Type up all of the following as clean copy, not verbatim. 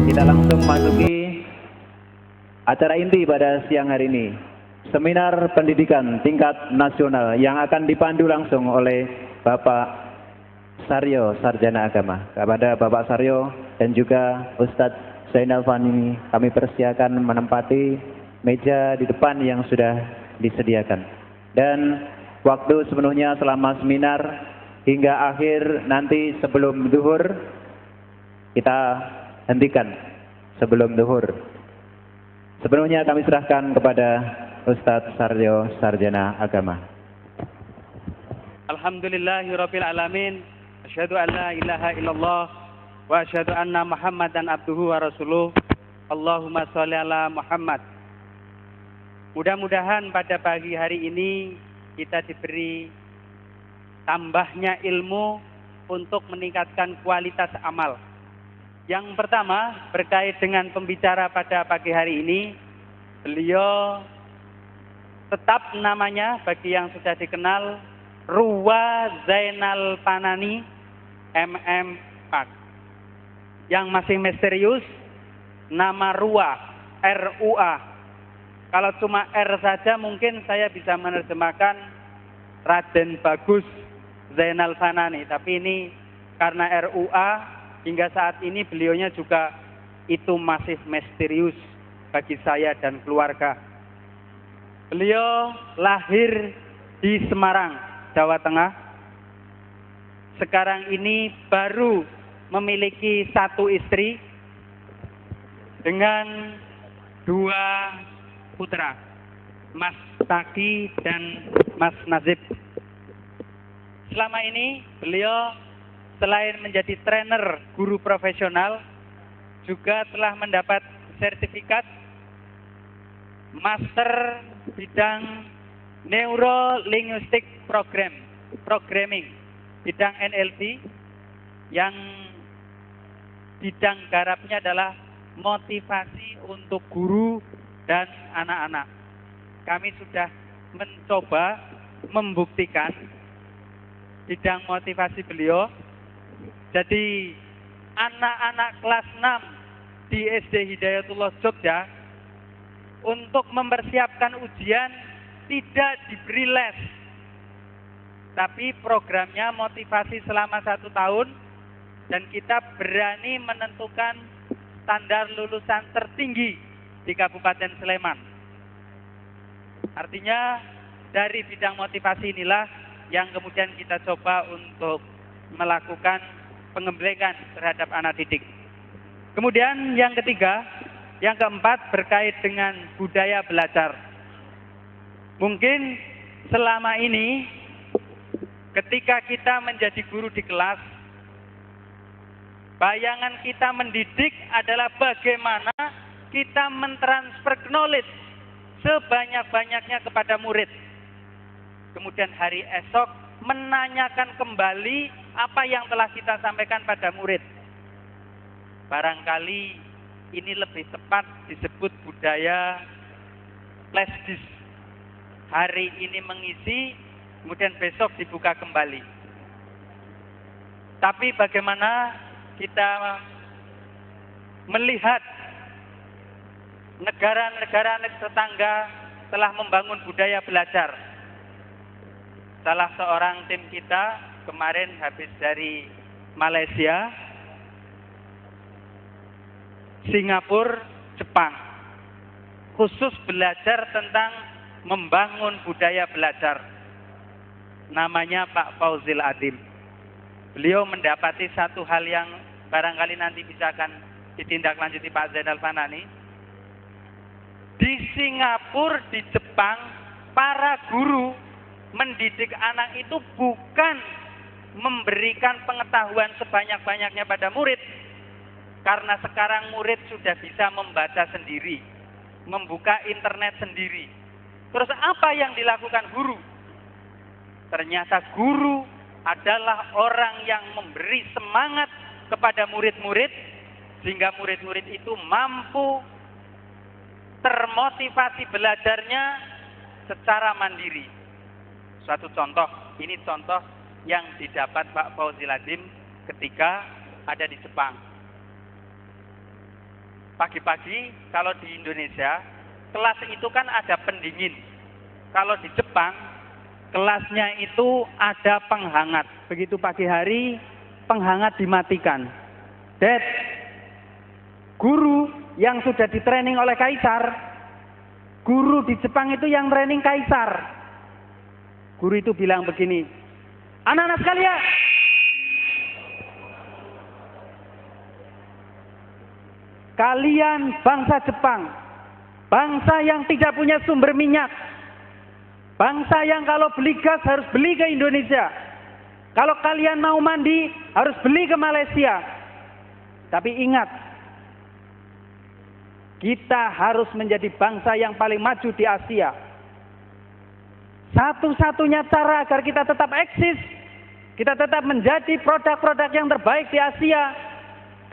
kita langsung masuki acara inti pada siang hari ini. Seminar pendidikan tingkat nasional yang akan dipandu langsung oleh Bapak Saryo, Sarjana Agama. Kepada Bapak Saryo dan juga Ustadz Zainal Fani, kami persilakan menempati meja di depan yang sudah disediakan. Dan waktu sepenuhnya selama seminar hingga akhir nanti sebelum zuhur, kita hentikan sebelum zuhur. Sepenuhnya kami serahkan kepada Ustadz Saryo, Sarjana Agama. Alhamdulillahirabbil alamin. Asyhadu an la ilaha illallah wa asyhadu anna Muhammadan abduhu wa rasuluh. Allahumma sholli ala Muhammad. Mudah-mudahan pada pagi hari ini kita diberi tambahnya ilmu untuk meningkatkan kualitas amal. Yang pertama berkait dengan pembicara pada pagi hari ini, beliau tetap namanya bagi yang sudah dikenal Ruwa Zainal Panani MM Pak. Yang masih misterius nama Ruwa RUA. Kalau cuma R saja mungkin saya bisa menerjemahkan Raden Bagus Zainal Panani, tapi ini karena RUA hingga saat ini beliaunya juga itu masih misterius bagi saya dan keluarga. Beliau lahir di Semarang, Jawa Tengah. Sekarang ini baru memiliki satu istri dengan dua putra, Mas Taki dan Mas Nazib. Selama ini beliau selain menjadi trainer guru profesional, juga telah mendapat sertifikat Master bidang Neuro Linguistic Programming, bidang NLP, yang bidang garapnya adalah motivasi untuk guru dan anak-anak. Kami sudah mencoba membuktikan bidang motivasi beliau. Jadi anak-anak kelas 6 di SD Hidayatullah Jogja untuk mempersiapkan ujian tidak diberi les, tapi programnya motivasi selama 1 tahun, dan kita berani menentukan standar lulusan tertinggi di Kabupaten Sleman. Artinya dari bidang motivasi inilah yang kemudian kita coba untuk melakukan pengembangan terhadap anak didik. Kemudian yang ketiga, yang keempat berkait dengan budaya belajar. Mungkin selama ini ketika kita menjadi guru di kelas, bayangan kita mendidik adalah bagaimana kita mentransfer knowledge sebanyak-banyaknya kepada murid. Kemudian hari esok menanyakan kembali apa yang telah kita sampaikan pada murid. Barangkali ini lebih tepat disebut budaya flashdisk. Hari ini mengisi, kemudian besok dibuka kembali. Tapi bagaimana kita melihat negara-negara tetangga telah membangun budaya belajar. Salah seorang tim kita kemarin habis dari Malaysia, Singapura, Jepang, khusus belajar tentang membangun budaya belajar. Namanya Pak Fauzil Adim. Beliau mendapati satu hal yang barangkali nanti bisa akan ditindaklanjuti Pak Zainal Fanani. Di Singapura, di Jepang, para guru mendidik anak itu bukan memberikan pengetahuan sebanyak-banyaknya pada murid, karena sekarang murid sudah bisa membaca sendiri, membuka internet sendiri. Terus apa yang dilakukan guru? Ternyata guru adalah orang yang memberi semangat kepada murid-murid, sehingga murid-murid itu mampu termotivasi belajarnya secara mandiri. Suatu contoh, ini contoh yang didapat Pak Fauzil Adim ketika ada di Jepang. pagi-pagi kalau di Indonesia kelas itu kan ada pendingin. Kalau di Jepang kelasnya itu ada penghangat. Begitu pagi hari penghangat dimatikan. Dad, guru yang sudah di-training oleh kaisar, guru di Jepang itu yang training kaisar. Guru itu bilang begini, anak-anak sekalian, kalian bangsa Jepang, bangsa yang tidak punya sumber minyak, bangsa yang kalau beli gas harus beli ke Indonesia, kalau kalian mau mandi harus beli ke Malaysia. Tapi ingat, kita harus menjadi bangsa yang paling maju di Asia. Satu-satunya cara agar kita tetap eksis, kita tetap menjadi produk-produk yang terbaik di Asia,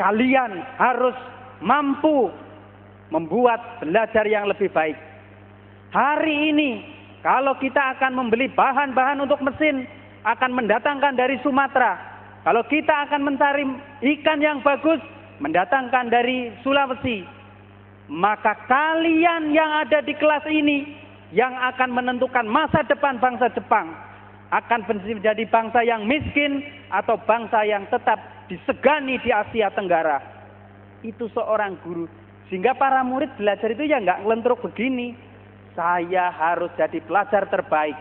kalian harus mampu membuat belajar yang lebih baik. Hari ini, kalau kita akan membeli bahan-bahan untuk mesin, akan mendatangkan dari Sumatera. Kalau kita akan mencari ikan yang bagus, mendatangkan dari Sulawesi. Maka kalian yang ada di kelas ini yang akan menentukan masa depan bangsa Jepang, akan menjadi bangsa yang miskin atau bangsa yang tetap disegani di Asia Tenggara. Itu seorang guru. Sehingga para murid belajar itu ya nggak ngelentruk begini. Saya harus jadi pelajar terbaik.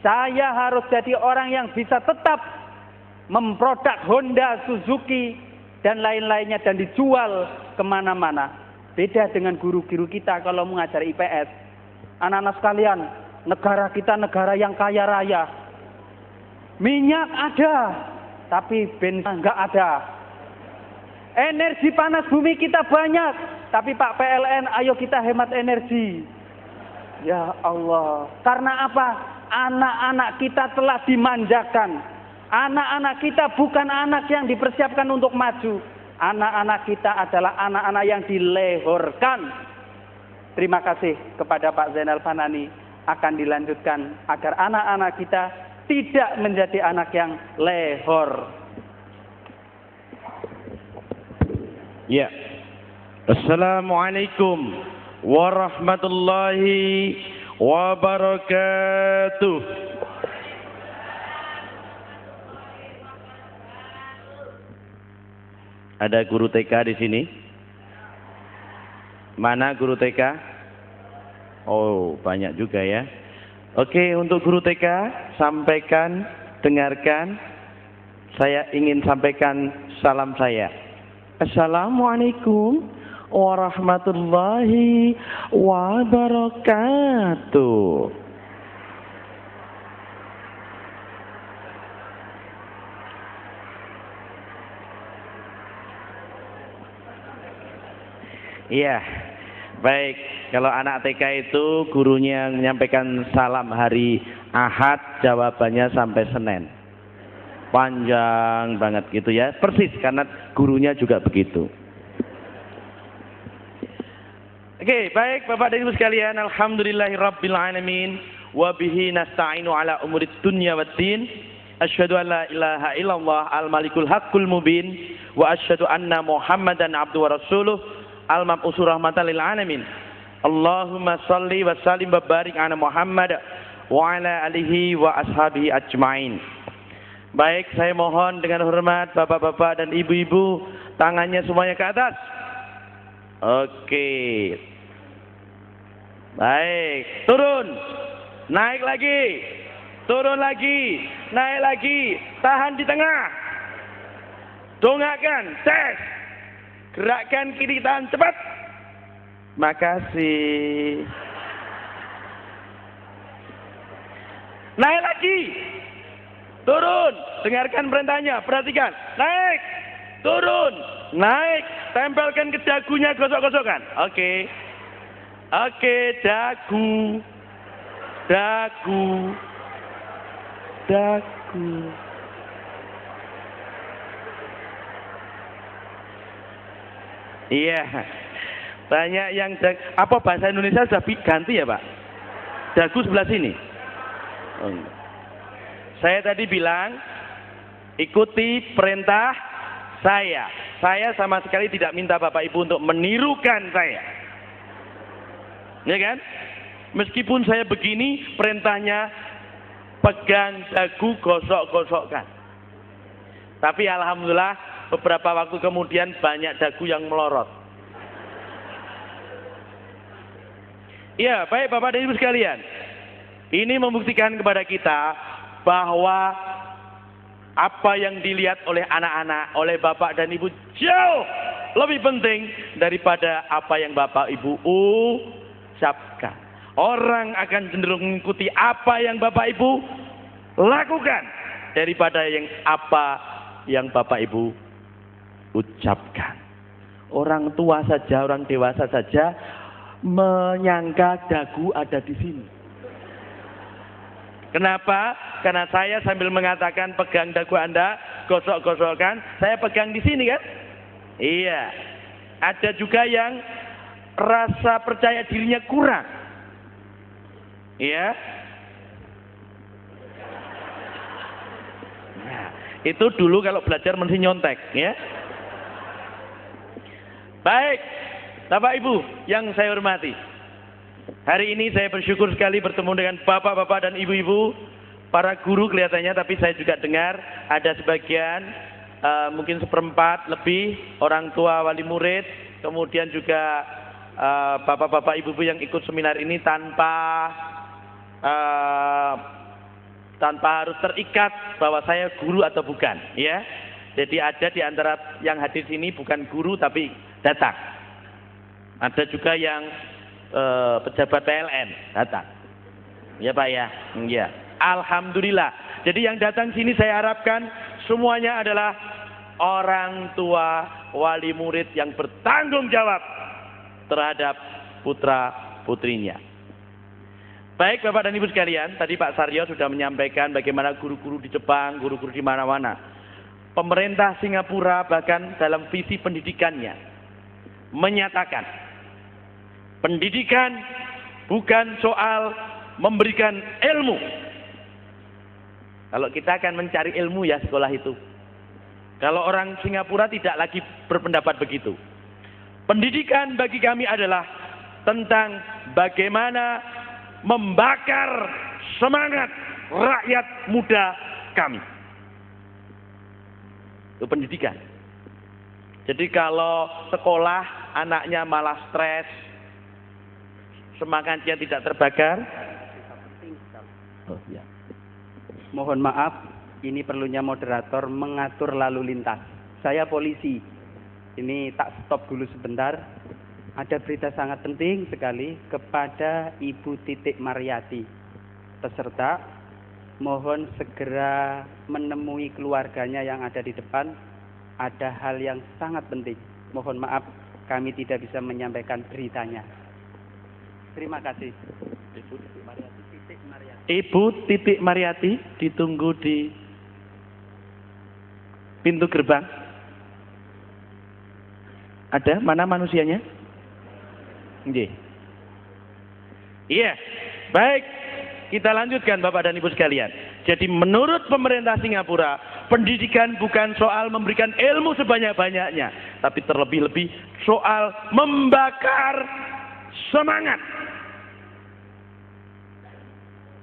Saya harus jadi orang yang bisa tetap memproduk Honda, Suzuki, dan lain-lainnya dan dijual kemana-mana. Beda dengan guru-guru kita kalau mengajar IPS. Anak-anak sekalian, negara kita negara yang kaya raya. Minyak ada, tapi bensin nggak ada. Energi panas bumi kita banyak, tapi Pak PLN, ayo kita hemat energi. Ya Allah, karena apa? Anak-anak kita telah dimanjakan. Anak-anak kita bukan anak yang dipersiapkan untuk maju. Anak-anak kita adalah anak-anak yang dilehorkan. Terima kasih kepada Pak Zainal Fanani, akan dilanjutkan agar anak-anak kita tidak menjadi anak yang lehor. Ya. Assalamualaikum warahmatullahi wabarakatuh. Ada guru TK di sini? Mana guru TK? Oh, banyak juga ya. Oke, untuk guru TK, sampaikan, dengarkan. Saya ingin sampaikan salam saya. Assalamualaikum warahmatullahi wabarakatuh. Iya, baik. Kalau anak TK itu gurunya menyampaikan salam hari Ahad, jawabannya sampai Senin. Panjang banget gitu ya. Persis karena gurunya juga begitu. Oke, baik Bapak dan Ibu sekalian, alhamdulillahirabbil alamin wa bihi nasta'inu ala umurid dunya waddin. Asyhadu an la ilaha illallah al-malikul haqqul mubin wa asyhadu anna Muhammadan abduhu wa rasuluh al-mab'utsur rahmatan lil alamin. Allahumma shalli wa sallim wa barik ala Muhammad wa ala alihi wa ashabihi ajmain. Baik, saya mohon dengan hormat Bapak-bapak dan Ibu-ibu, tangannya semuanya ke atas. Oke. Baik, turun. Naik lagi. Turun lagi. Naik lagi. Tahan di tengah. Dongakkan. Tes. Gerakkan kiri tahan cepat. Makasih. Naik lagi. Turun. Dengarkan perintahnya. Perhatikan. Naik. Turun. Naik. Tempelkan ke dagunya, gosok-gosokkan. Oke. Oke, dagu. Dagu. Dagu. Iya. Banyak yang apa bahasa Indonesia sudah ganti ya, Pak? Dagu sebelah sini. Saya tadi bilang ikuti perintah Saya sama sekali tidak minta Bapak Ibu untuk menirukan saya. Ya kan? Meskipun saya begini, perintahnya pegang dagu, gosok-gosokkan. Tapi alhamdulillah beberapa waktu kemudian banyak dagu yang melorot. Iya, baik Bapak dan Ibu sekalian. Ini membuktikan kepada kita bahwa apa yang dilihat oleh anak-anak, oleh Bapak dan Ibu jauh lebih penting daripada apa yang Bapak Ibu ucapkan. Orang akan cenderung mengikuti apa yang Bapak Ibu lakukan daripada apa yang Bapak Ibu ucapkan. Orang tua saja, orang dewasa saja menyangka dagu ada di sini. Kenapa? Karena saya sambil mengatakan pegang dagu Anda, gosok-gosokkan, saya pegang di sini kan? Iya. Ada juga yang rasa percaya dirinya kurang. Iya. Nah, itu dulu kalau belajar mesti nyontek, ya. Baik, Bapak Ibu yang saya hormati. Hari ini saya bersyukur sekali bertemu dengan bapak-bapak dan ibu-ibu, para guru kelihatannya, tapi saya juga dengar ada sebagian, mungkin seperempat lebih orang tua wali murid, kemudian juga bapak-bapak ibu-ibu yang ikut seminar ini tanpa harus terikat bahwa saya guru atau bukan, ya. Jadi ada di antara yang hadir sini bukan guru tapi datang. Ada juga yang pejabat PLN datang. Ya Pak ya. Ya. Alhamdulillah. Jadi yang datang sini saya harapkan semuanya adalah orang tua wali murid yang bertanggung jawab terhadap putra putrinya. Baik Bapak dan Ibu sekalian, tadi Pak Saryo sudah menyampaikan bagaimana guru-guru di Jepang, guru-guru di mana-mana. Pemerintah Singapura bahkan dalam visi pendidikannya menyatakan pendidikan bukan soal memberikan ilmu. Kalau kita akan mencari ilmu ya sekolah itu. Kalau orang Singapura tidak lagi berpendapat begitu. Pendidikan bagi kami adalah tentang bagaimana membakar semangat rakyat muda kami. Itu pendidikan. Jadi kalau sekolah anaknya malah stres, semangatnya tidak terbakar. Oh, ya. Mohon maaf, ini perlunya moderator mengatur lalu lintas. Saya polisi. Ini tak stop dulu sebentar. Ada berita sangat penting sekali kepada Ibu Titik Mariati. Peserta, mohon segera menemui keluarganya yang ada di depan. Ada hal yang sangat penting. Mohon maaf, kami tidak bisa menyampaikan beritanya. Terima kasih. Ibu Titik Mariati ditunggu di pintu gerbang. Ada? Mana manusianya? Nggih. Iya. Baik. Kita lanjutkan Bapak dan Ibu sekalian. Jadi menurut pemerintah Singapura, pendidikan bukan soal memberikan ilmu sebanyak-banyaknya, tapi terlebih-lebih soal membakar semangat.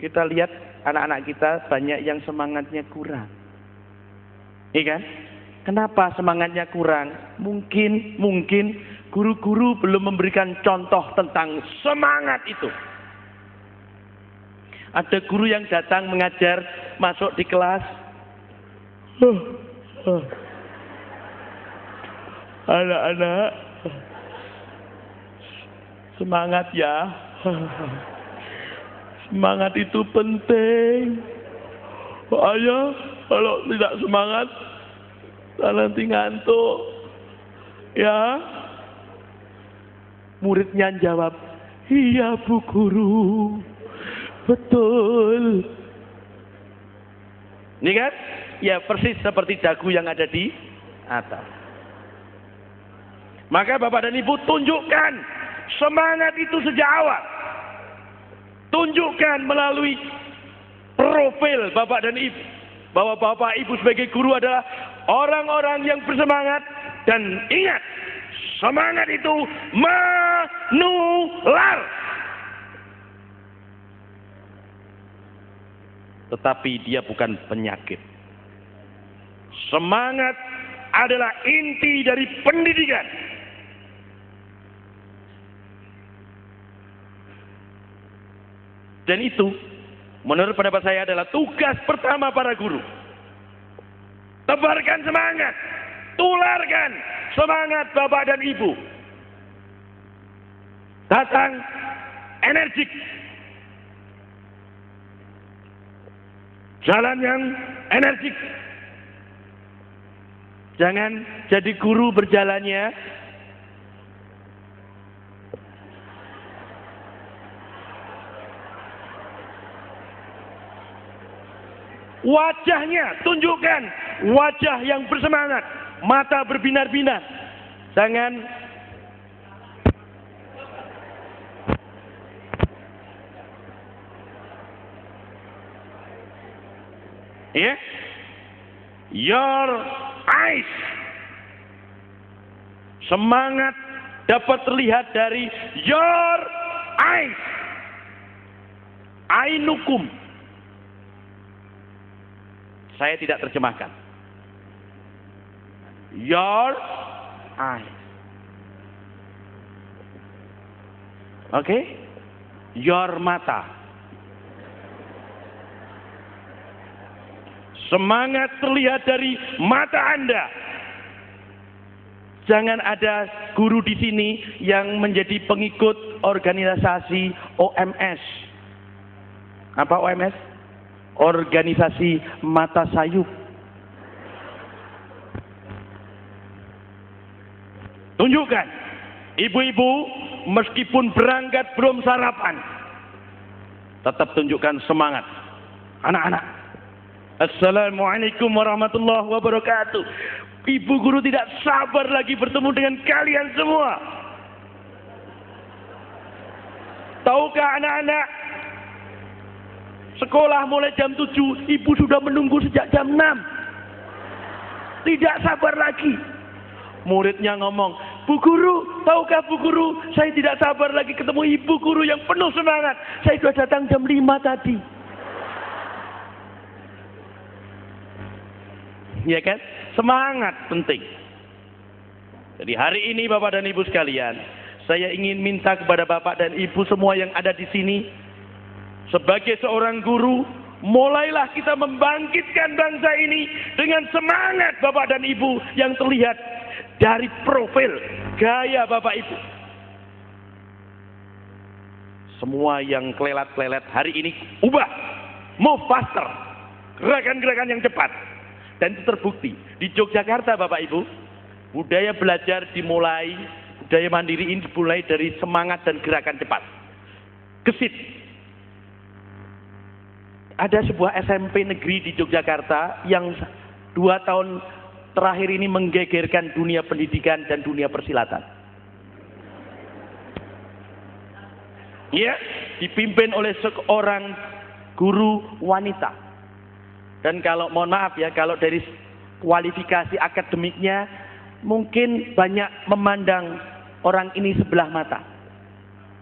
Kita lihat anak-anak kita banyak yang semangatnya kurang. Iya kan? Kenapa semangatnya kurang? Mungkin guru-guru belum memberikan contoh tentang semangat itu. Ada guru yang datang mengajar, masuk di kelas. Anak-anak, semangat ya. Semangat itu penting. Ayah, kalau tidak semangat, nanti ngantuk. Ya. Muridnya jawab, iya Bu Guru. Betul. Ini kan? Ya persis seperti dagu yang ada di atas. Maka Bapak dan Ibu tunjukkan semangat itu sejak awal. Tunjukkan melalui profil Bapak dan Ibu bahwa Bapak Ibu sebagai guru adalah orang-orang yang bersemangat, dan ingat, semangat itu menular. Tetapi dia bukan penyakit. Semangat adalah inti dari pendidikan. Dan itu menurut pendapat saya adalah tugas pertama para guru. Tebarkan semangat, tularkan semangat Bapak dan Ibu. Datang energik. Jalan yang energik. Jangan jadi guru berjalannya wajahnya, tunjukkan wajah yang bersemangat, mata berbinar-binar. Jangan ya, your eyes. Semangat dapat terlihat dari your eyes. Ainukum. Saya tidak terjemahkan. Your eyes. Oke? Your mata. Semangat terlihat dari mata Anda. Jangan ada guru di sini yang menjadi pengikut organisasi OMS. Apa OMS? Organisasi mata sayup. Tunjukkan, ibu-ibu meskipun berangkat belum sarapan, tetap tunjukkan semangat. Anak-anak, assalamualaikum warahmatullahi wabarakatuh. Ibu guru tidak sabar lagi bertemu dengan kalian semua. Tahukah anak-anak, sekolah mulai jam 7, ibu sudah menunggu sejak jam 6. Tidak sabar lagi. Muridnya ngomong, Bu guru, tahukah Bu guru, saya tidak sabar lagi ketemu ibu guru yang penuh semangat. Saya sudah datang jam 5 tadi. Ya kan? Semangat penting. Jadi hari ini Bapak dan Ibu sekalian, saya ingin minta kepada Bapak dan Ibu semua yang ada di sini, sebagai seorang guru, mulailah kita membangkitkan bangsa ini dengan semangat Bapak dan Ibu yang terlihat dari profil, gaya Bapak Ibu. Semua yang kelelat-kelelat hari ini ubah, move faster, gerakan-gerakan yang cepat. Dan itu terbukti di Yogyakarta Bapak Ibu, budaya belajar dimulai, budaya mandiri ini dimulai dari semangat dan gerakan cepat. Gesit. Ada sebuah SMP negeri di Yogyakarta yang 2 tahun terakhir ini menggegerkan dunia pendidikan dan dunia persilatan. Ya, dipimpin oleh seorang guru wanita. Dan kalau mohon maaf ya, kalau dari kualifikasi akademiknya mungkin banyak memandang orang ini sebelah mata.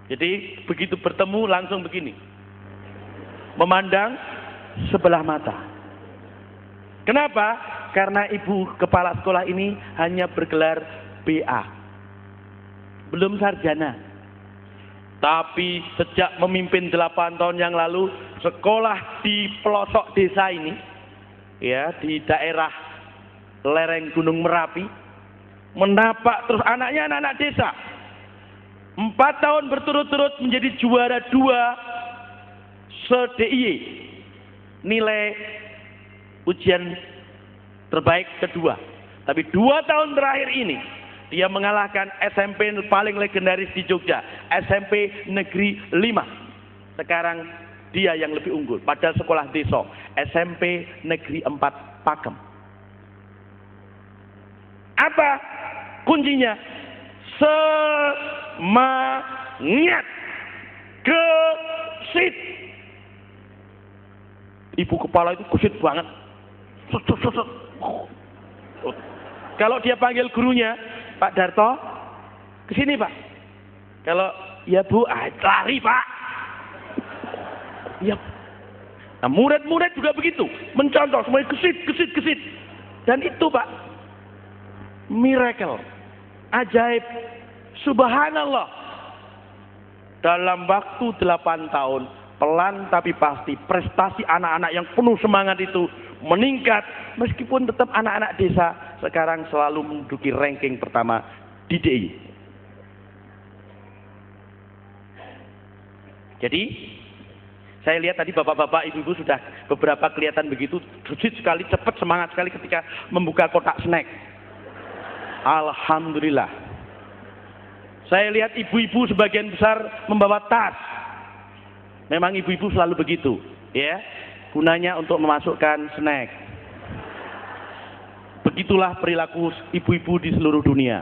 Jadi begitu bertemu langsung begini, memandang sebelah mata. Kenapa? Karena ibu kepala sekolah ini hanya bergelar BA, belum sarjana. Tapi sejak memimpin 8 tahun yang lalu, sekolah di pelosok desa ini, ya, di daerah lereng Gunung Merapi, menapak terus anaknya anak-anak desa. 4 tahun berturut-turut menjadi juara 2 se-DIY, nilai ujian terbaik kedua. Tapi 2 tahun terakhir ini dia mengalahkan SMP paling legendaris di Jogja, SMP Negeri 5. Sekarang dia yang lebih unggul pada sekolah desa, SMP Negeri 4 Pakem. Apa kuncinya? Semangat, gesit. Ibu kepala itu gesit banget. Oh, kalau dia panggil gurunya, Pak Darto, ke sini Pak. Kalau ya Bu, lari Pak. Ya. Nah, murid-murid juga begitu, mencontoh semuanya gesit. Dan itu Pak, miracle, ajaib, subhanallah. Dalam waktu 8 tahun, pelan tapi pasti, prestasi anak-anak yang penuh semangat itu meningkat. Meskipun tetap anak-anak desa sekarang selalu menduduki ranking pertama di DI. Jadi, saya lihat tadi bapak-bapak, ibu-ibu sudah beberapa kelihatan begitu, gesit sekali, cepat, semangat sekali ketika membuka kotak snack. Alhamdulillah. Saya lihat ibu-ibu sebagian besar membawa tas. Memang ibu-ibu selalu begitu, ya. Gunanya untuk memasukkan snack. Begitulah perilaku ibu-ibu di seluruh dunia.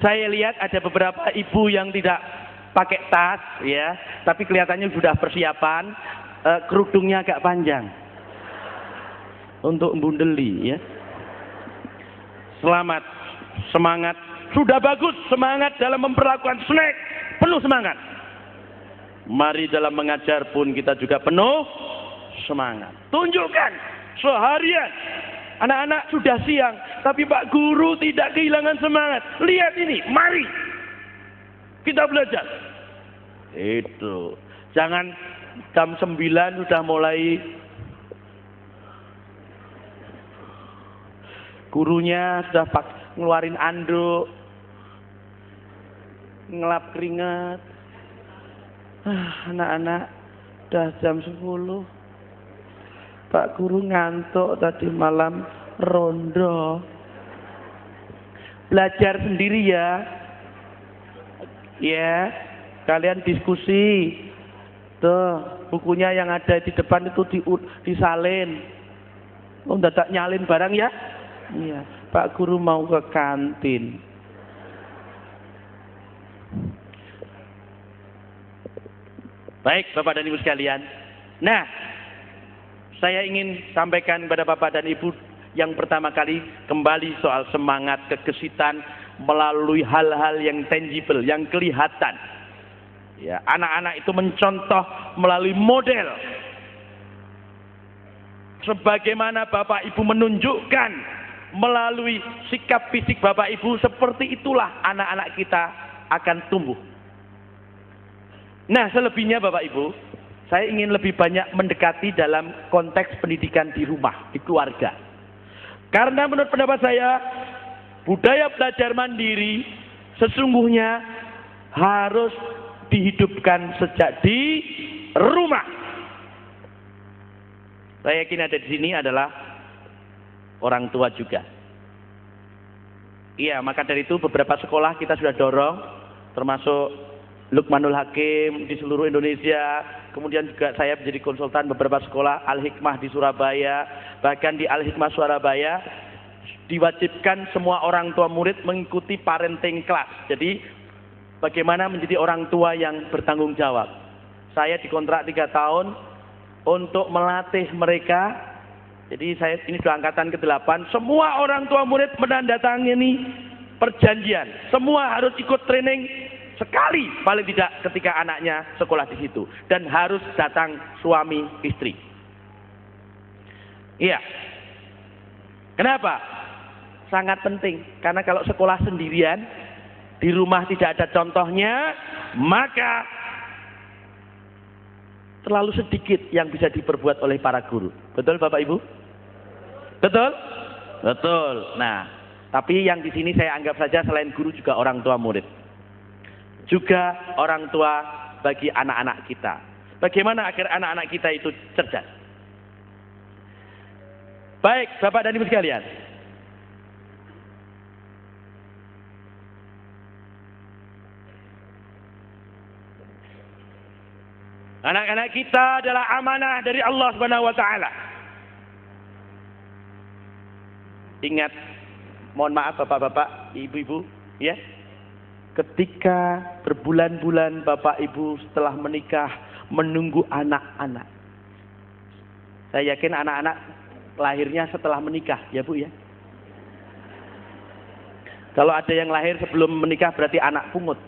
Saya lihat ada beberapa ibu yang tidak pakai tas, ya, tapi kelihatannya sudah persiapan, kerudungnya agak panjang untuk membundeli, ya. Selamat, semangat, sudah bagus, semangat dalam memperlakukan snack, penuh semangat. Mari dalam mengajar pun kita juga penuh semangat. Tunjukkan seharian anak-anak sudah siang, tapi Pak Guru tidak kehilangan semangat. Lihat ini, mari kita belajar. Itu. Jangan jam 9 sudah mulai gurunya sudah ngeluarin anduk, ngelap keringat. Anak-anak udah jam 10. Pak Guru ngantuk tadi malam rondo. Belajar sendiri ya. Ya, kalian diskusi. Tuh, bukunya yang ada di depan itu disalin. Oh, dadak nyalin barang ya? Iya, Pak Guru mau ke kantin. Baik, Bapak dan Ibu sekalian. Nah, saya ingin sampaikan kepada Bapak dan Ibu yang pertama kali kembali soal semangat kegesitan melalui hal-hal yang tangible, yang kelihatan. Ya, anak-anak itu mencontoh melalui model. Sebagaimana Bapak Ibu menunjukkan melalui sikap fisik Bapak Ibu, seperti itulah anak-anak kita akan tumbuh. Nah, selebihnya Bapak Ibu, saya ingin lebih banyak mendekati dalam konteks pendidikan di rumah, di keluarga. Karena menurut pendapat saya, budaya belajar mandiri sesungguhnya harus dihidupkan sejak di rumah. Saya yakin ada di sini adalah orang tua juga. Iya, maka dari itu beberapa sekolah kita sudah dorong, termasuk Luqmanul Hakim di seluruh Indonesia. Kemudian juga saya menjadi konsultan beberapa sekolah, Al-Hikmah di Surabaya. Bahkan di Al-Hikmah Surabaya diwajibkan semua orang tua murid mengikuti parenting class. Jadi bagaimana menjadi orang tua yang bertanggung jawab. Saya dikontrak 3 tahun untuk melatih mereka. Jadi saya ini sudah angkatan ke-8. Semua orang tua murid menandatangani perjanjian. Semua harus ikut training sekali paling tidak ketika anaknya sekolah di situ, dan harus datang suami istri. Iya. Kenapa? Sangat penting, karena kalau sekolah sendirian di rumah tidak ada contohnya, maka terlalu sedikit yang bisa diperbuat oleh para guru. Betul Bapak Ibu? Betul? Betul. Nah, tapi yang di sini saya anggap saja selain guru juga orang tua murid. Juga orang tua bagi anak-anak kita. Bagaimana agar anak-anak kita itu cerdas? Baik, Bapak dan Ibu sekalian. Anak-anak kita adalah amanah dari Allah Subhanahu wa taala. Ingat, mohon maaf Bapak-bapak, Ibu-ibu, ya. Ketika berbulan-bulan Bapak Ibu setelah menikah menunggu anak-anak. Saya yakin anak-anak lahirnya setelah menikah, ya Bu ya. Kalau ada yang lahir sebelum menikah berarti anak pungut.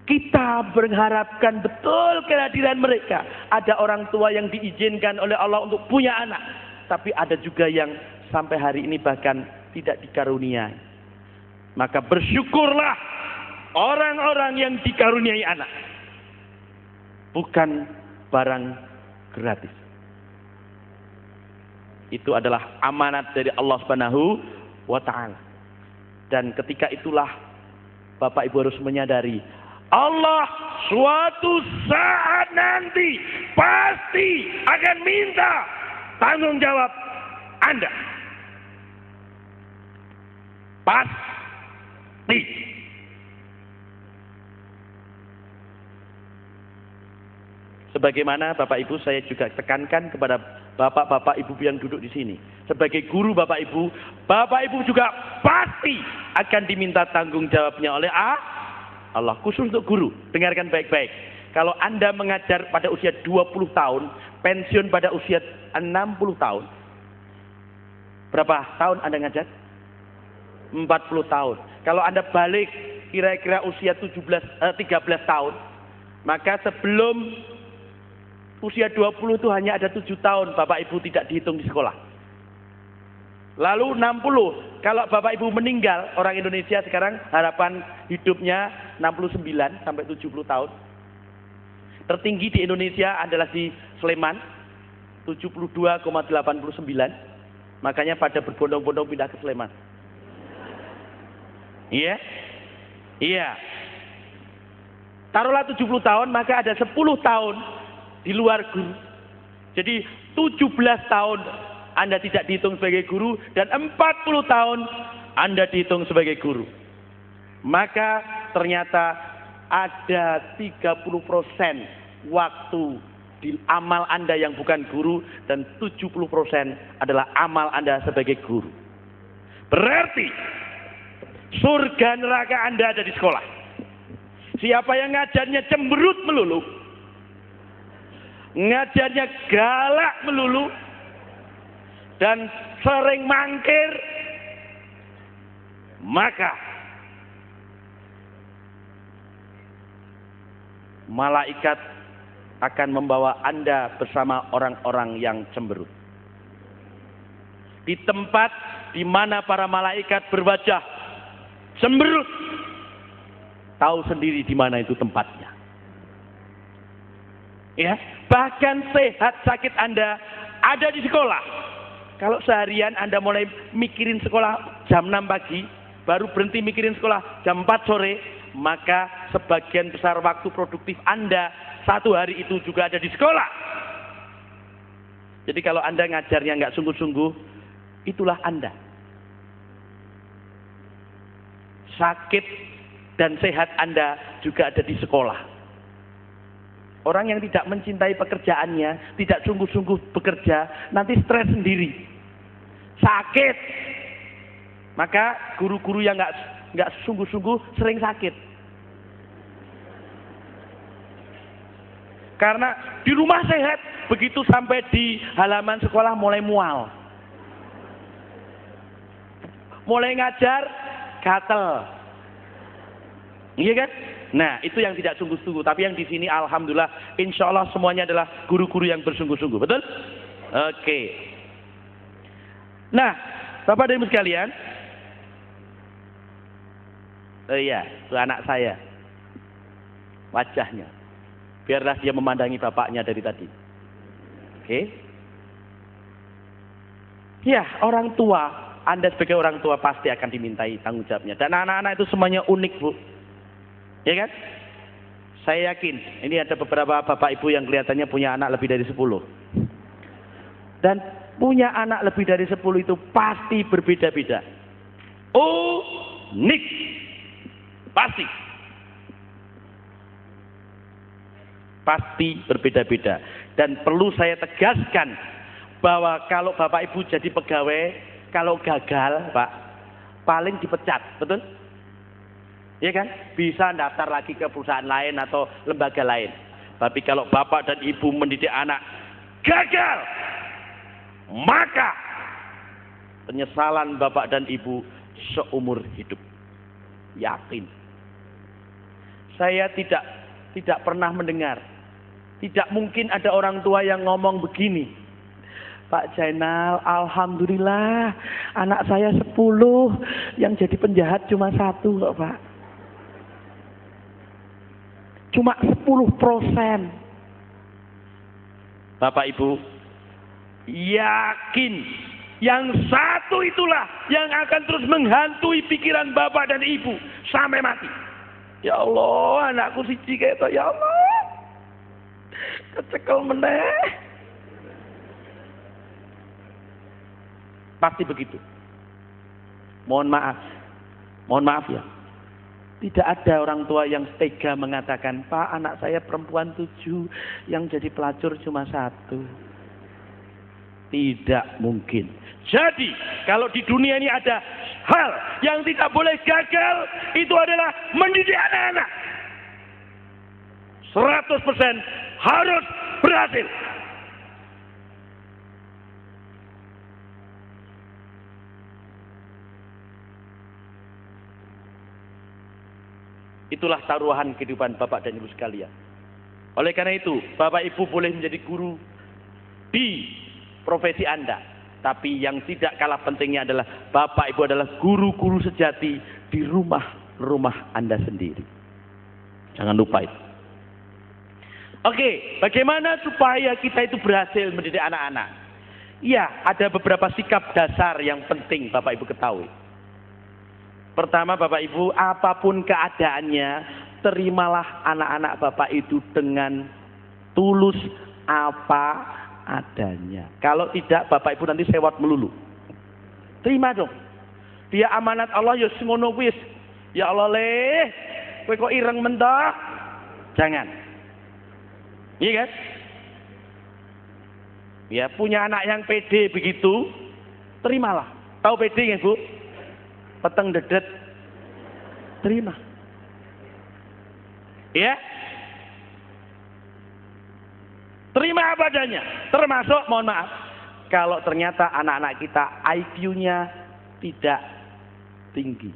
Kita berharapkan betul kehadiran mereka. Ada orang tua yang diizinkan oleh Allah untuk punya anak. Tapi ada juga yang sampai hari ini bahkan tidak dikaruniai. Maka bersyukurlah orang-orang yang dikaruniai anak. Bukan barang gratis. Itu adalah amanat dari Allah Subhanahu wa Ta'ala. Dan ketika itulah Bapak Ibu harus menyadari, Allah suatu saat nanti pasti akan minta tanggung jawab Anda. Pasti. Sebagaimana Bapak Ibu saya juga tekankan kepada Bapak-bapak Ibu yang duduk di sini. Sebagai guru Bapak Ibu juga pasti akan diminta tanggung jawabnya oleh Allah. Khusus untuk guru, dengarkan baik-baik. Kalau Anda mengajar pada usia 20 tahun, pensiun pada usia 60 tahun. Berapa tahun Anda ngajar? 40 tahun. Kalau Anda balik kira-kira usia 13 tahun, maka sebelum usia 20 itu hanya ada 7 tahun Bapak Ibu tidak dihitung di sekolah. Lalu 60, kalau Bapak Ibu meninggal, orang Indonesia sekarang harapan hidupnya 69 sampai 70 tahun. Tertinggi di Indonesia adalah di Sleman, 72,89. Makanya pada berbondong-bondong pindah ke Sleman. Iya? Iya. Taruhlah 70 tahun, maka ada 10 tahun di luar guru. Jadi 17 tahun Anda tidak dihitung sebagai guru dan 40 tahun Anda dihitung sebagai guru. Maka ternyata ada 30% waktu di amal Anda yang bukan guru dan 70% adalah amal Anda sebagai guru. Berarti surga neraka Anda ada di sekolah. Siapa yang ngajarnya cemberut melulu, ngajarnya galak melulu, dan sering mangkir, maka malaikat akan membawa Anda bersama orang-orang yang cemberut. Di tempat di mana para malaikat berwajah cemberut, tahu sendiri di mana itu tempatnya. Ya, bahkan sehat sakit Anda ada di sekolah. Kalau seharian Anda mulai mikirin sekolah jam 6 pagi, baru berhenti mikirin sekolah jam 4 sore, maka sebagian besar waktu produktif Anda satu hari itu juga ada di sekolah. Jadi kalau Anda ngajarnya nggak sungguh-sungguh, itulah Anda. Sakit dan sehat Anda juga ada di sekolah. Orang yang tidak mencintai pekerjaannya, tidak sungguh-sungguh bekerja, nanti stres sendiri, sakit. Maka guru-guru yang nggak sungguh-sungguh sering sakit. Karena di rumah sehat, begitu sampai di halaman sekolah mulai mual, mulai ngajar gatel, iya kan? Nah, itu yang tidak sungguh-sungguh. Tapi yang di sini alhamdulillah, insya Allah semuanya adalah guru-guru yang bersungguh-sungguh. Betul? Oke. Nah, Bapak dan Ibu sekalian, iya, itu anak saya. Wajahnya. Biarlah dia memandangi bapaknya dari tadi. Oke. Ya, orang tua, Anda sebagai orang tua pasti akan dimintai tanggung jawabnya. Dan anak-anak itu semuanya unik, Bu. Ya kan? Saya yakin ini ada beberapa bapak ibu yang kelihatannya punya anak lebih dari 10. Dan punya anak lebih dari 10 itu pasti berbeda-beda. Unik. Pasti. Pasti berbeda-beda. Dan perlu saya tegaskan bahwa kalau bapak ibu jadi pegawai, kalau gagal, Pak, paling dipecat, betul? Ya kan? Bisa daftar lagi ke perusahaan lain atau lembaga lain. Tapi kalau bapak dan ibu mendidik anak gagal, maka penyesalan bapak dan ibu seumur hidup. Yakin. Saya tidak pernah mendengar, tidak mungkin ada orang tua yang ngomong begini, Pak Jainal, alhamdulillah anak saya 10, yang jadi penjahat cuma 1 kok Pak. Cuma 10%. Bapak Ibu, yakin yang 1 itulah yang akan terus menghantui pikiran bapak dan ibu sampai mati. Ya Allah, anakku siji kayak itu, ya Allah. Kecekel meneh. Pasti begitu. Mohon maaf ya. Tidak ada orang tua yang tega mengatakan, Pak, anak saya perempuan 7, yang jadi pelacur cuma 1. Tidak mungkin. Jadi, kalau di dunia ini ada hal yang tidak boleh gagal, itu adalah mendidik anak-anak. 100% harus berhasil. Itulah taruhan kehidupan Bapak dan Ibu sekalian. Oleh karena itu, Bapak Ibu boleh menjadi guru di profesi Anda. Tapi yang tidak kalah pentingnya adalah Bapak Ibu adalah guru-guru sejati di rumah Anda sendiri. Jangan lupa itu. Oke, bagaimana supaya kita itu berhasil mendidik anak-anak? Ya, ada beberapa sikap dasar yang penting Bapak Ibu ketahui. Pertama, Bapak Ibu, apapun keadaannya, terimalah anak-anak Bapak itu dengan tulus apa adanya. Kalau tidak, Bapak Ibu nanti sewot melulu. Terima dong. Dia amanat Allah, ya semono wis. Ya Allah leh, kowe kok ireng mentok? Jangan. Iya kan? Ya, punya anak yang pede begitu, terimalah. Tahu pede nggak Bu? Peteng dedet, terima. Ya, terima apa adanya. Termasuk, mohon maaf, kalau ternyata anak-anak kita IQ-nya tidak tinggi,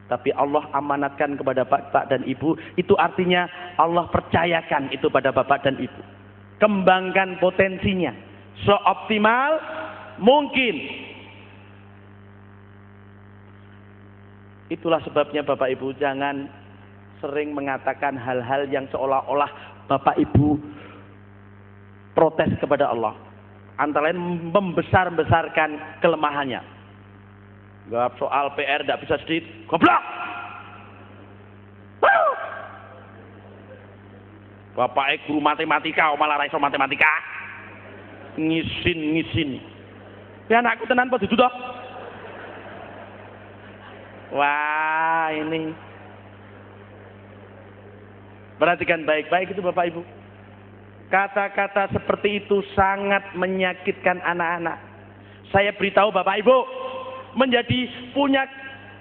tapi Allah amanatkan kepada bapak dan ibu, itu artinya Allah percayakan itu pada bapak dan ibu. Kembangkan potensinya seoptimal mungkin. Itulah sebabnya Bapak Ibu jangan sering mengatakan hal-hal yang seolah-olah Bapak Ibu protes kepada Allah. Antara lain membesar-besarkan kelemahannya. Gak soal PR tidak bisa sedikit, goblok. Bapak guru matematika, malah raiso matematika. Ngisin. Ya anakku tenan apa dudu toh? Wah, ini. Perhatikan baik-baik itu Bapak Ibu. Kata-kata seperti itu sangat menyakitkan anak-anak. Saya beritahu Bapak Ibu, menjadi punya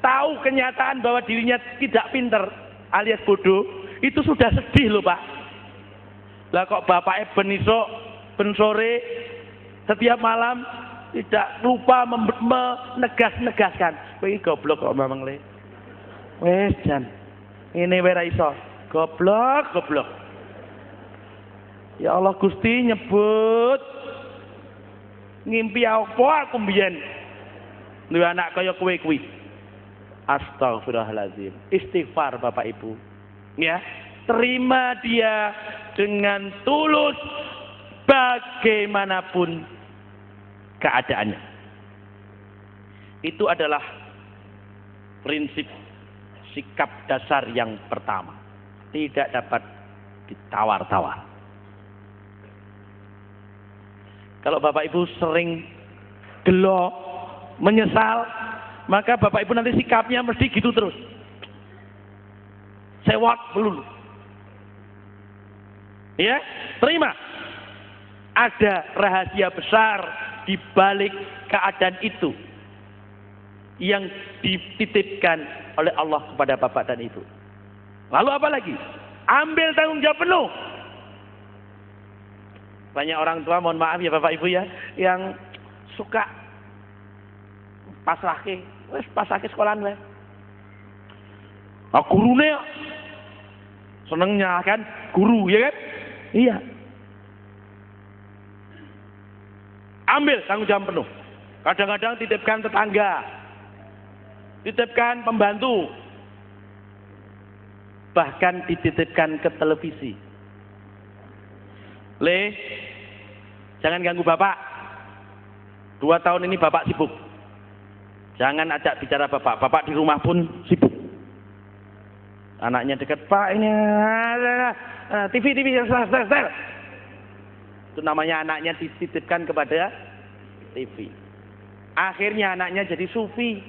tahu kenyataan bahwa dirinya tidak pinter alias bodoh, itu sudah sedih loh Pak. Lah kok bapaknya ben isuk, ben sore, setiap malam tidak lupa menegaskan, kowe goblok kok Mamang Le. Wes jan. Ini wae ra iso. Goblok. Ya Allah Gusti nyebut. Ngimpi apa aku mbiyen. Duwe anak kaya kowe kuwi. Astagfirullahaladzim. Istighfar Bapak Ibu. Ya, terima dia dengan tulus bagaimanapun keadaannya. Itu adalah prinsip sikap dasar yang pertama. Tidak dapat ditawar-tawar. Kalau Bapak Ibu sering gelo, menyesal, maka Bapak Ibu nanti sikapnya mesti gitu terus. Sewot melulu. Ya, terima. Ada rahasia besar di balik keadaan itu yang dititipkan oleh Allah kepada Bapak dan Ibu. Lalu apa lagi? Ambil tanggung jawab penuh. Banyak orang tua, mohon maaf ya Bapak Ibu ya, yang suka pasrahke, wes pasrahke sekolahan wes. Ah gurune senengnya kan guru ya kan? Iya. Ambil tanggung jawab penuh. Kadang-kadang titipkan tetangga, titipkan pembantu, bahkan dititipkan ke televisi. Le, jangan ganggu bapak. 2 tahun ini bapak sibuk. Jangan ajak bicara bapak. Bapak di rumah pun sibuk. Anaknya dekat, Pak ini TV setel. Itu namanya anaknya dititipkan kepada TV. Akhirnya anaknya jadi sufi.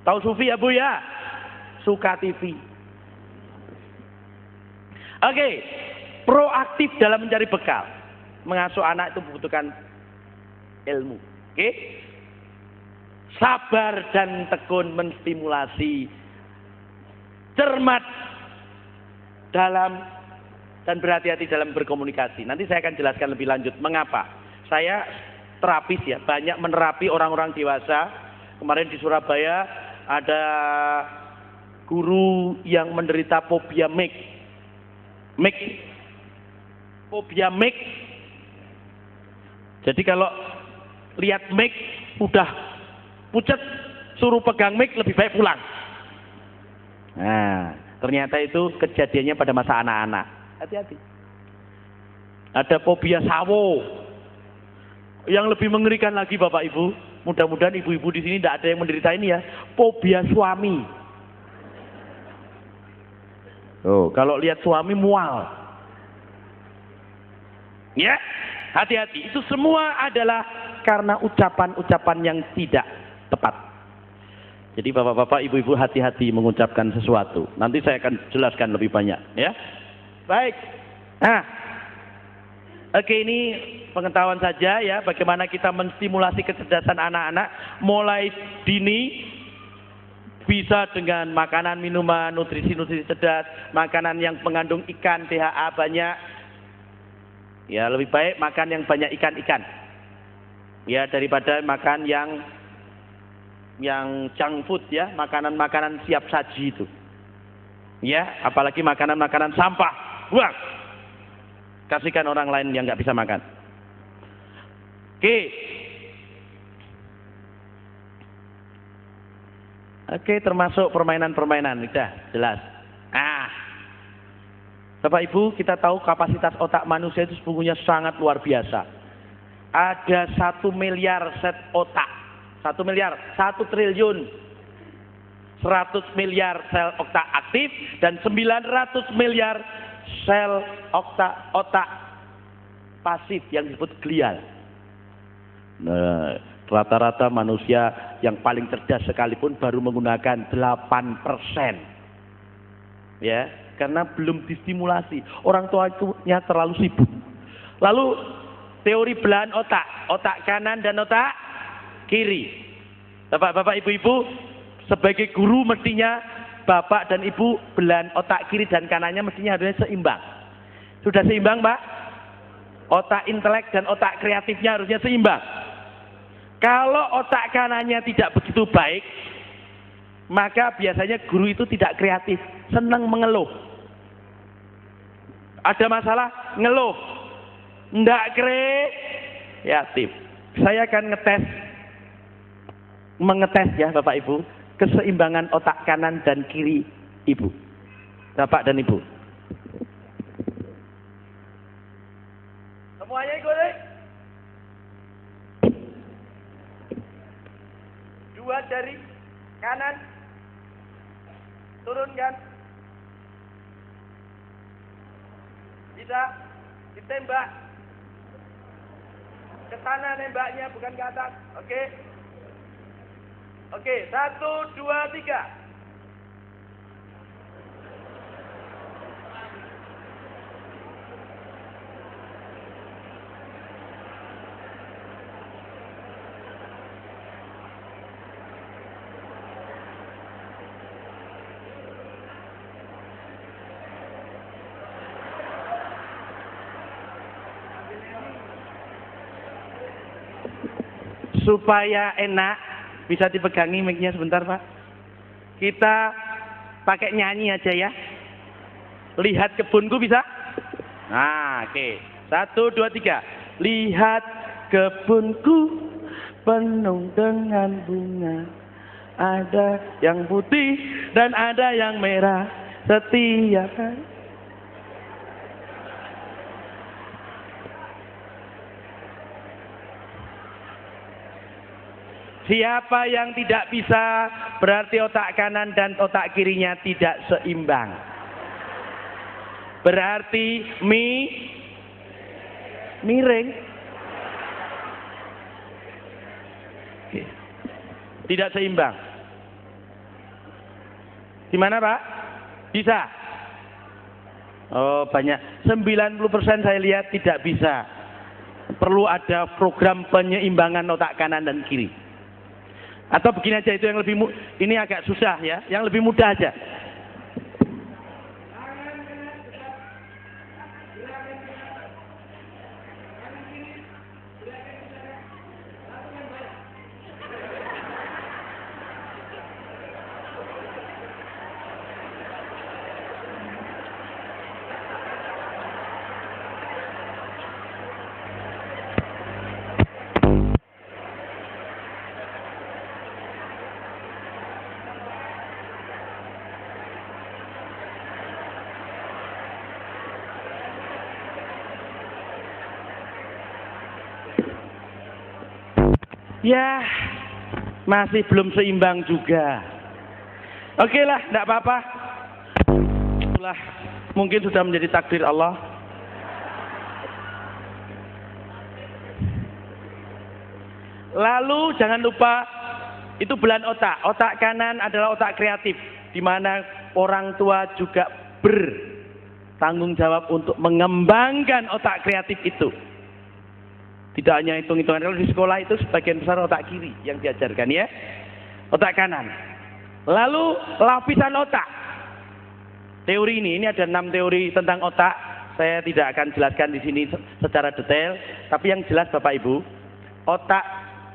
Tahu sufi ya Bu ya? Suka TV. Oke, proaktif dalam mencari bekal. Mengasuh anak itu membutuhkan ilmu. Oke? Sabar dan tekun menstimulasi. Cermat dalam dan berhati-hati dalam berkomunikasi. Nanti saya akan jelaskan lebih lanjut mengapa. Saya terapis ya, banyak menerapi orang-orang dewasa. Kemarin di Surabaya ada guru yang menderita fobia mic. Fobia mic. Jadi kalau lihat mic udah pucet, suruh pegang mic lebih baik pulang. Nah, ternyata itu kejadiannya pada masa anak-anak. Hati-hati. Ada fobia sawo. Yang lebih mengerikan lagi Bapak Ibu, mudah-mudahan ibu-ibu di sini tidak ada yang menderita ini ya, fobia suami. Oh, kalau lihat suami mual. Ya, hati-hati. Itu semua adalah karena ucapan-ucapan yang tidak tepat. Jadi bapak-bapak, ibu-ibu hati-hati mengucapkan sesuatu. Nanti saya akan jelaskan lebih banyak, ya. Baik. Nah, oke, ini pengetahuan saja ya, bagaimana kita menstimulasi kecerdasan anak-anak mulai dini, bisa dengan makanan, minuman, nutrisi-nutrisi cerdas, makanan yang mengandung ikan, DHA banyak. Ya, lebih baik makan yang banyak ikan-ikan. Ya, daripada makan yang junk food ya, makanan-makanan siap saji itu. Ya, apalagi makanan-makanan sampah. Buang. Kasihkan orang lain yang nggak bisa makan. Oke, termasuk permainan-permainan, udah jelas. Bapak Ibu, kita tahu kapasitas otak manusia itu sesungguhnya sangat luar biasa. Ada 1 miliar set otak, 1 miliar, 1 triliun, 100 miliar sel otak aktif dan 900 miliar sel otak pasif yang disebut glial. Nah, rata-rata manusia yang paling cerdas sekalipun baru menggunakan 8%. Ya, karena belum distimulasi. Orang tuanya terlalu sibuk. Lalu teori belahan otak kanan dan otak kiri. Bapak-bapak, ibu-ibu, sebagai guru mestinya bapak dan ibu belahan otak kiri dan kanannya mestinya harusnya seimbang. Sudah seimbang, Pak? Otak intelek dan otak kreatifnya harusnya seimbang. Kalau otak kanannya tidak begitu baik, maka biasanya guru itu tidak kreatif, senang mengeluh. Ada masalah, ngeluh. Enggak kreatif. Saya akan mengetes ya Bapak Ibu, keseimbangan otak kanan dan kiri Ibu. Bapak dan Ibu. Semuanya ikut deh. 2 jari kanan. Turunkan. Bisa ditembak. Ke sana nembaknya, bukan ke atas. Oke. Oke, 1, 2, 3. supaya enak, bisa dipegangi mic-nya sebentar Pak. Kita pakai nyanyi aja ya. Lihat kebunku bisa? Nah, oke. 1, 2, 3. Lihat kebunku penuh dengan bunga. Ada yang putih dan ada yang merah. Setiap hari. Siapa yang tidak bisa, berarti otak kanan dan otak kirinya tidak seimbang. Berarti miring. Tidak seimbang. Gimana Pak? Bisa? Oh banyak. 90% saya lihat tidak bisa. Perlu ada program penyeimbangan otak kanan dan kiri. Atau begini aja, itu yang lebih ini agak susah ya, yang lebih mudah aja. Ya, masih belum seimbang juga. Oke lah, tidak apa-apa. Itulah mungkin sudah menjadi takdir Allah. Lalu jangan lupa itu belahan otak. Otak kanan adalah otak kreatif, di mana orang tua juga bertanggung jawab untuk mengembangkan otak kreatif itu. Tidak hanya hitung-hitungan, kalau di sekolah itu sebagian besar otak kiri yang diajarkan ya. Otak kanan. Lalu lapisan otak. Teori ini ada 6 teori tentang otak. Saya tidak akan jelaskan di sini secara detail, tapi yang jelas Bapak Ibu, otak